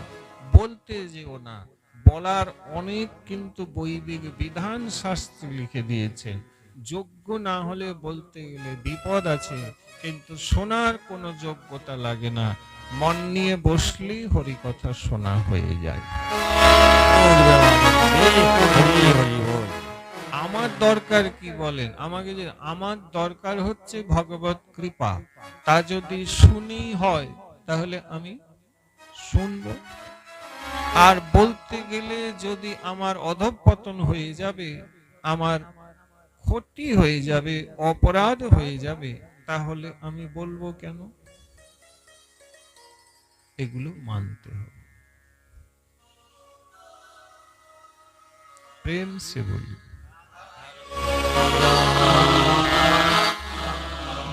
বলতে যেও না। বলার অনেক কিন্তু বৈদিক বিধান শাস্ত্রে লিখে দিয়েছেন। যোগ্য না হলে বলতে গেলে বিপদ আছে, কিন্তু শোনার কোনো যোগ্যতা লাগে না। মন নিয়ে বসলেই হরিকথা শোনা হয়ে যায়। আমার দরকার কি বলেন? আমাকে যে আমার দরকার হচ্ছে ভগবত কৃপা, তা যদি শুনি হয় তাহলে আমি শুনবো। আর বলতে গেলে যদি আমার অধঃপতন হয়ে যাবে, আমার ক্ষতি হয়ে যাবে, অপরাধ হয়ে যাবে, তাহলে আমি বলবো কেন? এগুলো মানতে হবে। প্রেম সে বলি।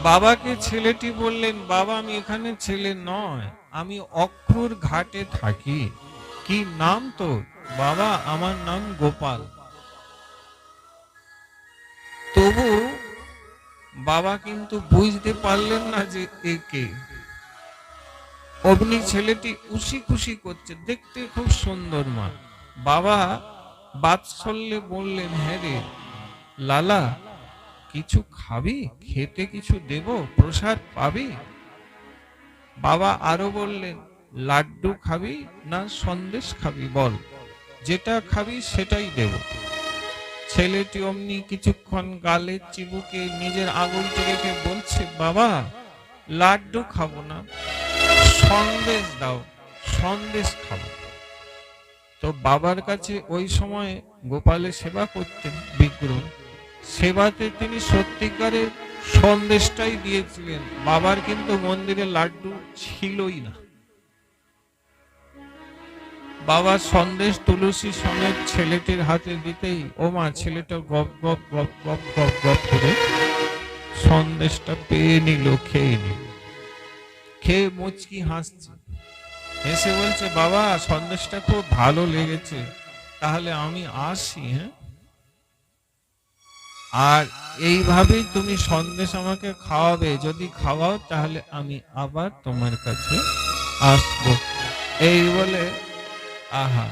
বাবাকে ছেলেটি বললেন, বাবা আমি এখানে ছেলে নয়, আমি অক্রুর ঘাটে থাকি। কি নাম তোর? বাবা আমার নাম গোপাল। তবু বাবা কিন্তু বুঝতে পারলেন না যে একে। অমনি ছেলেটি উসি খুশি করছে, দেখতে খুব সুন্দর মা। বাবা বাৎসল্যে বললেন, হ্যাঁ রে লালা, কিছু খাবি? খেতে কিছু দেব? প্রসাদ পাবি? বাবা আরো বললেন, লাড্ডু খাবি না সন্দেশ খাবি? বল, যেটা খাবি সেটাই দেব। ছেলেটি অমনি কিছুক্ষণ গালের চিবুকে নিজের আঙুলটি রেখে বলছে, বাবা লাড্ডু খাবো না, সন্দেশ দাও, সন্দেশ খাবো। তো বাবার কাছে ওই সময় গোপালের সেবা করতেন বিগ্রহ, সেবাতে তিনি সত্যিকারের সন্দেশটাই দিয়েছিলেন। বাবার কিন্তু মন্দিরে লাড্ডু ছিলই না। বাবা সন্দেশ তুলসী সমেত ছেলেটির হাতে দিতেই ও মা ছেলেটা গপ গপ গপ গপ গপ গপ করে সন্দেশটা পেয়ে নিল, খেয়ে নিল। খেয়ে মুচকি হাসছে, এসে বলছে, বাবা সন্দেশটা খুব ভালো লেগেছে, তাহলে আমি আসি। হ্যাঁ, আর এইভাবেই তুমি সন্দেশ আমাকে খাওয়াবে, যদি খাওয়াও তাহলে আমি আবার তোমার কাছে আসবো। এই বলে আহা,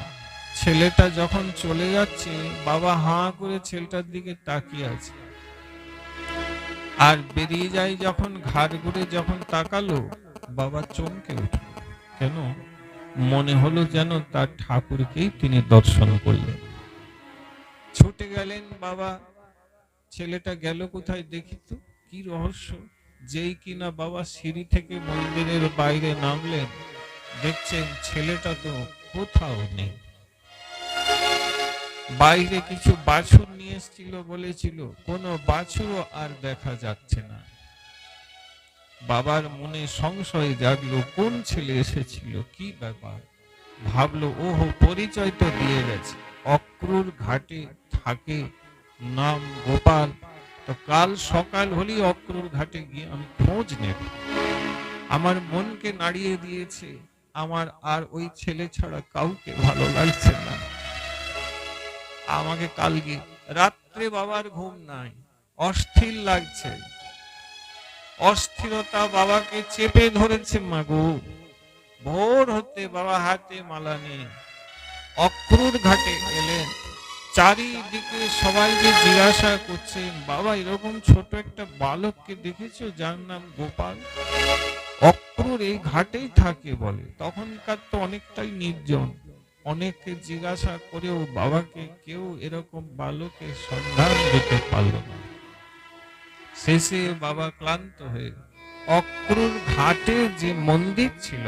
ছেলেটা যখন চলে যাচ্ছে বাবা হাঁ করে ছেলেটার দিকে তাকিয়ে আছে। আর বেরিয়ে যায় যখন, ঘাড় ঘুরে যখন তাকালো, বাবা চমকে উঠল। কেন? মনে হলো যেন তার ঠাকুরকেই তিনি দর্শন করলেন। ছুটে গেলেন বাবা। ছেলেটা গেল কোথায় দেখি তো, কি রহস্য। যেই কিনা বাবা সিঁড়ি থেকে মন্দিরের বাইরে নামলেন, দেখছেন ছেলেটা তো কোথাও নেই। বাইরে কিছু বাছুর নিয়ে এসেছিল বলেছিল, কোনো বাছুরও আর দেখা যাচ্ছে না। বাবার মনে সংশয় জাগলো, কোন ছেলে এসেছিল, কি ব্যাপার। ভাবলো, ওহো পরিচয় তো দিয়ে গেছে, অক্রুর ঘাটে থাকে, নাম গোপাল। তো কাল সকাল হলেই অক্রুর ঘাটে গিয়ে আমি খোঁজ নেব। আমার মনকে নাড়িয়ে দিয়েছে, আমার আর ওই ছেলে ছাড়া কাউকে ভালো লাগছে না। আমাকে কাল গিয়ে, রাত্রে বাবার ঘুম নাই, অস্থির লাগছে, অস্থিরতা বাবাকে চেপে ধরেছে। মাগো, ভোর হতে বাবা হাতে মালা নিয়ে অক্রুর ঘাটে এলেন। চারিদিকে সবাই যে জিজ্ঞাসা করছেন, বাবা এরকম ছোট একটা বালককে দেখেছো যার নাম গোপাল, অক্রুর এই ঘাটেই থাকে বলে। তখনকার তো অনেকটাই নির্জন, অনেকে জিজ্ঞাসা করেও বাবাকে কেউ এরকম বালকের সন্ধান দিতে পারল না। শেষে বাবা ক্লান্ত হয়ে অক্রুর ঘাটে যে মন্দির ছিল,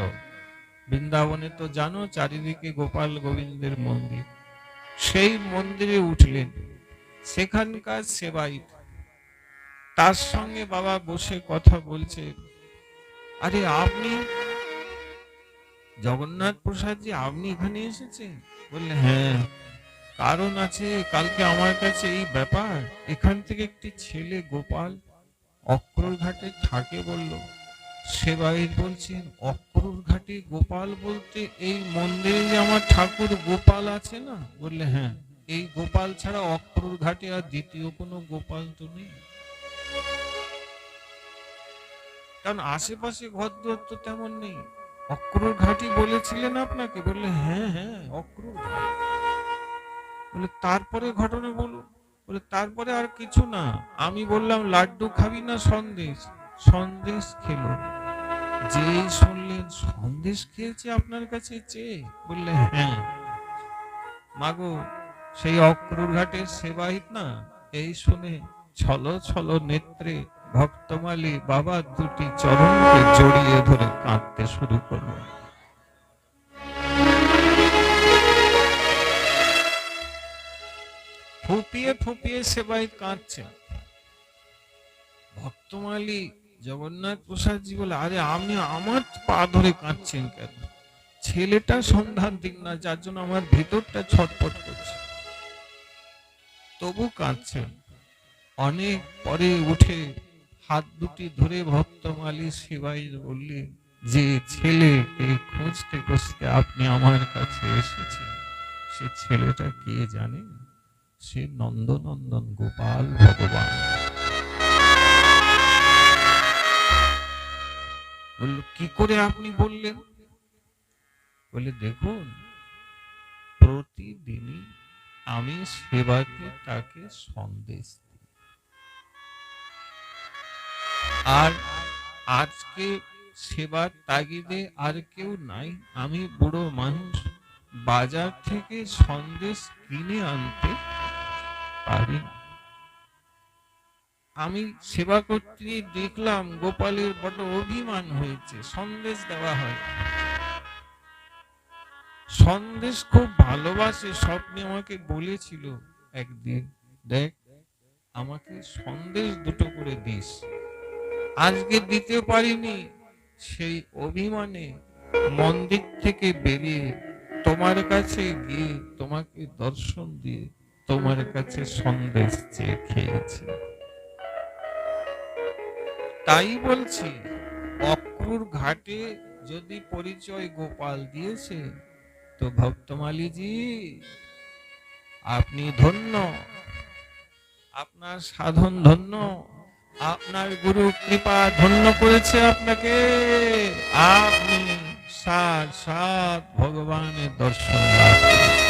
বৃন্দাবনে তো জানো চারিদিকে গোপাল গোবিন্দের মন্দির, সেই মন্দিরে উঠলেন। সেখানকার সেবাই তার সঙ্গে বাবা বসে কথা বলছে, আরে আপনি জগন্নাথ প্রসাদ জি, আপনি এখানে এসেছেন? বললে হ্যাঁ, কারণ আছে, কালকে আমার কাছে এই ব্যাপার, এখান থেকে একটি ছেলে গোপাল অক্রুর ঘাটে থাকে বলল। সেবাই বলছেন, অক্রুর ঘাটে গোপাল বলতে এই মন্দিরে যে আমার ঠাকুর গোপাল আছে না? বললে হ্যাঁ, এই গোপাল ছাড়া অক্রুর ঘাটে আর দ্বিতীয় কোনো গোপাল তো নেই, কারণ আশেপাশে ঘরদুয়ার তো তেমন নেই। অক্রুর ঘাটি বলেছিলেন আপনাকে? বললে হ্যাঁ হ্যাঁ, অক্রুর ঘাট। বলে তারপরে ঘটনা বলুন। বলে তারপরে আর কিছু না, আমি বললাম লাড্ডু খাবি না সন্দেশ? সন্দেশ খেলো। যেই শুনলেন সন্দেশ খেয়েছে আপনার কাছে চেয়ে, বললে হ্যাঁ। মাগো, সেই অক্রুর ঘাটের সেবাহিত না, এই শুনে ছলো ছলো নেত্রে ভক্তমালী বাবার দুটি চরণকে জড়িয়ে ধরে কাঁদতে শুরু করল। ফুপিয়ে ফুপিয়ে সেবাই কাঁদছে। ভক্তমালী জগন্নাথ প্রসাদজি বলে, আরে আপনি আমার পা ধরে কাঁদছেন কেন? ছেলেটা সন্ধান দিন না, যার জন্য আমার ভেতরটা ছটফট করছে। তবু কাঁদছেন। অনেক পরে উঠে হাত দুটি ধরে ভক্তমালী সেবাই বললেন, যে ছেলেকে খুঁজতে খুঁজতে আপনি আমার কাছে এসেছেন, সে ছেলেটা কে জানেন? সে নন্দনন্দন গোপাল ভগবান। বলল, কি করে আপনি বললেন? বলে দেখুন, প্রতিদিনই আমি সেবাকে তাকে সন্দেশ দিই, আর আজকে সেবার তাগিদে আর কেউ নাই, আমি বুড়ো মানুষ, বাজার থেকে সন্দেশ কিনে আনতে পারি না। আমি সেবা করতে দেখলাম গোপালের বড় অভিমান হয়েছে, সন্দেশ দেওয়া হয়। সন্দেশ খুব ভালোবাসে, স্বপ্নে আমাকে বলেছিল একদিন, দেখ আমাকে সন্দেশ দুটো করে দিস। আজকে দিতে পারিনি, সেই অভিমানে মন্দির থেকে বেরিয়ে তোমার কাছে গিয়ে তোমাকে দর্শন দিয়ে তোমার কাছে সন্দেশ চেয়ে খেয়েছি। তাই বলছি, অক্রুর ঘাটে যদি পরিচয় গোপাল দিয়েছে, তো ভক্তমালীজি আপনি ধন্য, আপনার সাধন ধন্য, আপনার গুরু কৃপা ধন্য করেছে আপনাকে, আপনি সাক্ষাৎ ভগবানের দর্শন লাভ করেছেন।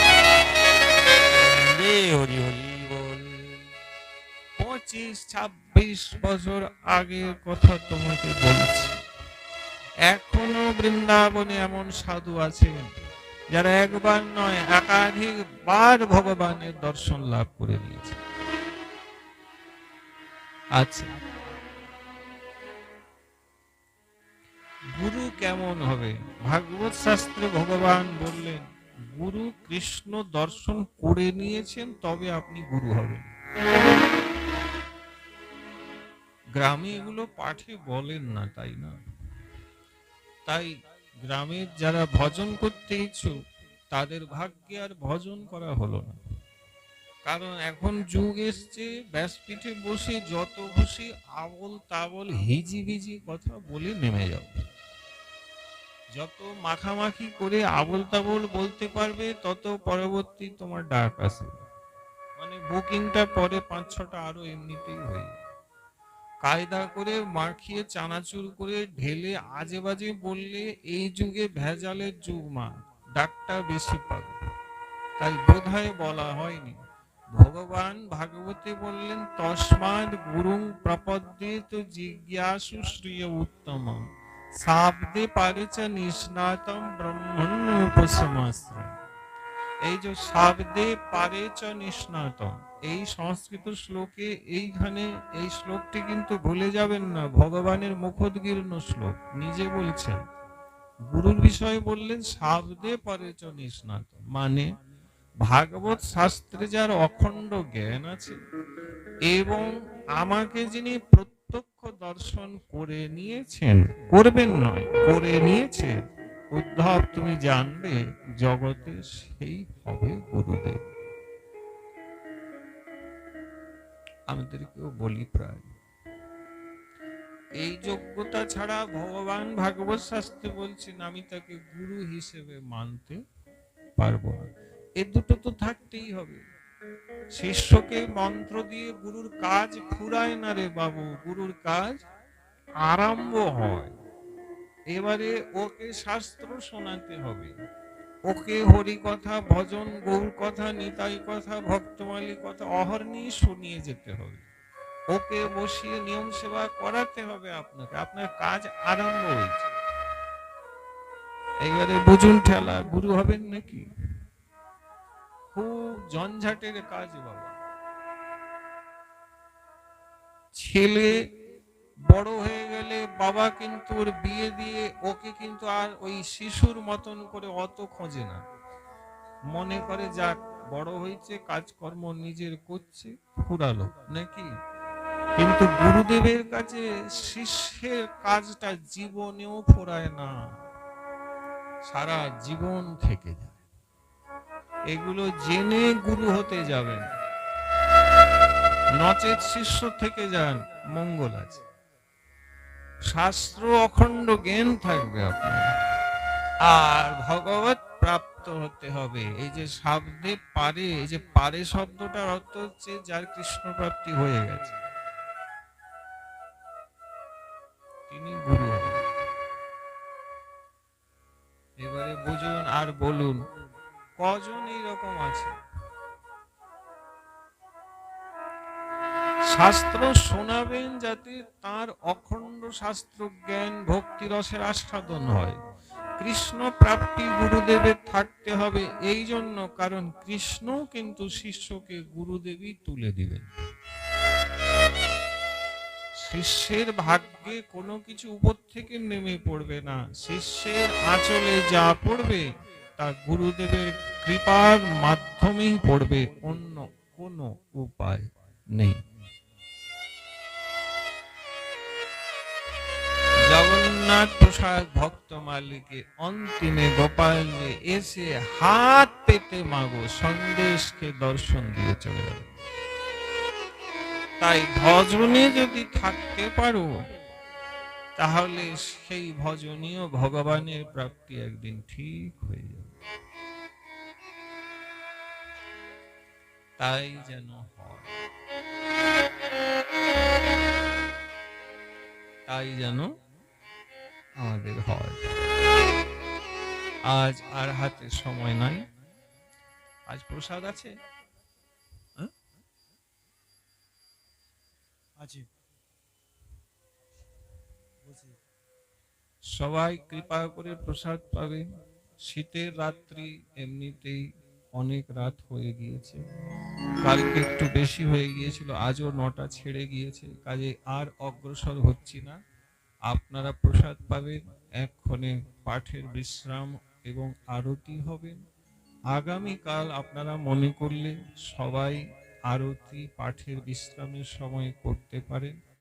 25-26 বছর আগের কথা তোমাকে বলছি। এখনো বৃন্দাবনে এমন সাধু আছেন যারা একবার নয় একাধিকবার ভগবানের দর্শন লাভ করে নিয়েছে। আচ্ছা, গুরু কেমন হবে? ভাগবত শাস্ত্রে ভগবান বললেন, গুরু কৃষ্ণ দর্শন করে নিয়েছেন তবে আপনি গুরু হবেন। গ্রামে এগুলো পাঠে বলেন না, তাই না? তাই গ্রামের যারা ভজন করতে ইচ্ছুক তাদের ভাগ্যে আর ভজন করা হলো না, কারণ এখন যুগ এসছে ব্যাসপীঠে বসে যত খুশি আবল তাবল হিজিবিজি কথা বলে নেমে যাও। যত মাখামাখি করে আবল তাবল বলতে পারবে তত পরবর্তী তোমার ডাক আসে, মানে বুকিংটা পরে 5-6টা আরো এমনিতেই হয়ে যায়। কায়দা করে মাখিয়ে চানাচুর করে ঢেলে আজে বাজে বললে এই যুগে ভেজালের যুগ, মা ডাকটা বেশি পাবে, তাই বোধহয় বলা হয়নি। ভগবান ভাগবতে বললেন তস্মাৎ গুরুং প্রপদ্যেত জিজ্ঞাসু শ্রিয় উত্তমম শাব্দে পারেচ নিষ্ণাতম ব্রহ্মণ্য উপসমাশ্রয়। এই যে শাব্দে পারেচ নিষ্ণাতম, এই সংস্কৃত শ্লোকে এইখানে এই শ্লোকটি কিন্তু ভুলে যাবেন না, ভগবানের মুখোদ্গীর্ণ শ্লোক, নিজে বলছেন। গুরুর বিষয়ে বললেন শাব্দে পারেচ নিষ্ণাতম, মানে ভাগবত শাস্ত্রে যার অখণ্ড জ্ঞান আছে এবং আমাকে যিনি প্রত্যক্ষ দর্শন করে নিয়েছেন, করবেন নয়, করে নিয়েছে, উদ্ধব তুমি জানবে জগতে সেই হবে গুরুদেব। আমাদেরকেও বলি প্রায় এই যোগ্যতা ছাড়া ভগবান ভাগবত শাস্ত্রে বলছেন আমি তাকে গুরু হিসেবে মানতে পারবো না। এ দুটো তো থাকতেই হবে। শিষ্যকে মন্ত্র দিয়ে গুরুর কাজ ফুরায় না রে বাবু, গুরুর কাজ আরম্ভ হয়। এবারে ওকে শাস্ত্র শোনাতে হবে, ওকে হরি কথা, ভজন, গৌর কথা, নিতাই কথা, ভক্তমালী কথা অহর্নি শুনিয়ে যেতে হবে, ওকে বসিয়ে নিয়ম সেবা করাতে হবে আপনাকে, আপনার কাজ আরম্ভ হয়েছে। এবারে বুঝুন ঠেলা, গুরু হবেন নাকি? খুব ঝঞ্ঝাটের কাজ বাবা। ছেলে বড় হয়ে গেলে বাবা কিন্তু ওর বিয়ে দিয়ে ওকে কিন্তু আর ওই শিশুর মতন করে অত খোঁজে না, মনে করে যাক বড় হয়েছে, কাজকর্ম নিজের করছে, ফুরালো নাকি। কিন্তু গুরুদেবের কাছে শিষ্যের কাজটা জীবনেও ফুরায় না, সারা জীবন থেকে যায়। এগুলো জেনে গুরু হতে যাবেন, নচেত শিষ্য থেকে যান, মঙ্গল আছে। শাস্ত্র অখণ্ড জ্ঞান থাকবে আপনার, আর ভগবত প্রাপ্ত হতে হবে। এই যে শাব্দে পারে, এই যে পারে শব্দটার অর্থ হচ্ছে যার কৃষ্ণ প্রাপ্তি হয়ে গেছে তিনি গুরু হবেন। এবারে বুঝুন আর বলুন কজন এইরকম আছে? শাস্ত্র শোনাবেন যাতে তার অখণ্ড শাস্ত্র জ্ঞান ভক্তি রসের আস্বাদন হয়। কৃষ্ণ প্রাপ্তি গুরুদেবের থাকতে হবে এই জন্য, কারণ কৃষ্ণ কিন্তু শিষ্যকে গুরুদেবই তুলে দিবেন। শিষ্যের ভাগ্যে কোনো কিছু উপর থেকে নেমে পড়বে না, শিষ্যের আঁচলে যা পড়বে তা গুরুদেবের কৃপার মাধ্যমেই পড়বে, অন্য কোনো উপায় নেই। জগন্নাথ প্রসাদ ভক্ত মালিকে অন্তিমে গোপাল যে এসে হাত পেতে মাগো সন্দেশকে দর্শন দিয়ে চলে যাবে। তাই ভজনে যদি থাকতে পারো তাহলে সেই ভজনীয় ভগবানের প্রাপ্তি একদিন ঠিক হয়ে যাবে। তাই যেন হয়, তাই যেন আমাদের হয়। আজ আর হাতে সময় নাই, আজ প্রসাদ আছে, সবাই কৃপা করে প্রসাদ পাবেন। শীতের রাত্রি এমনিতেই অনেক রাত হয়ে গিয়েছে, কালকে একটু বেশি হয়ে গিয়েছিল, আজও 9টা ছেড়ে গিয়েছে, কাজে আর অগ্রসর হচ্ছি না। আপনারা প্রসাদ পাবেন, এক্ষণে পাঠের বিশ্রাম এবং আরতি হবেন। আগামীকাল আপনারা মনে করলে সবাই আরতি পাঠের বিশ্রামের সময় করতে পারেন।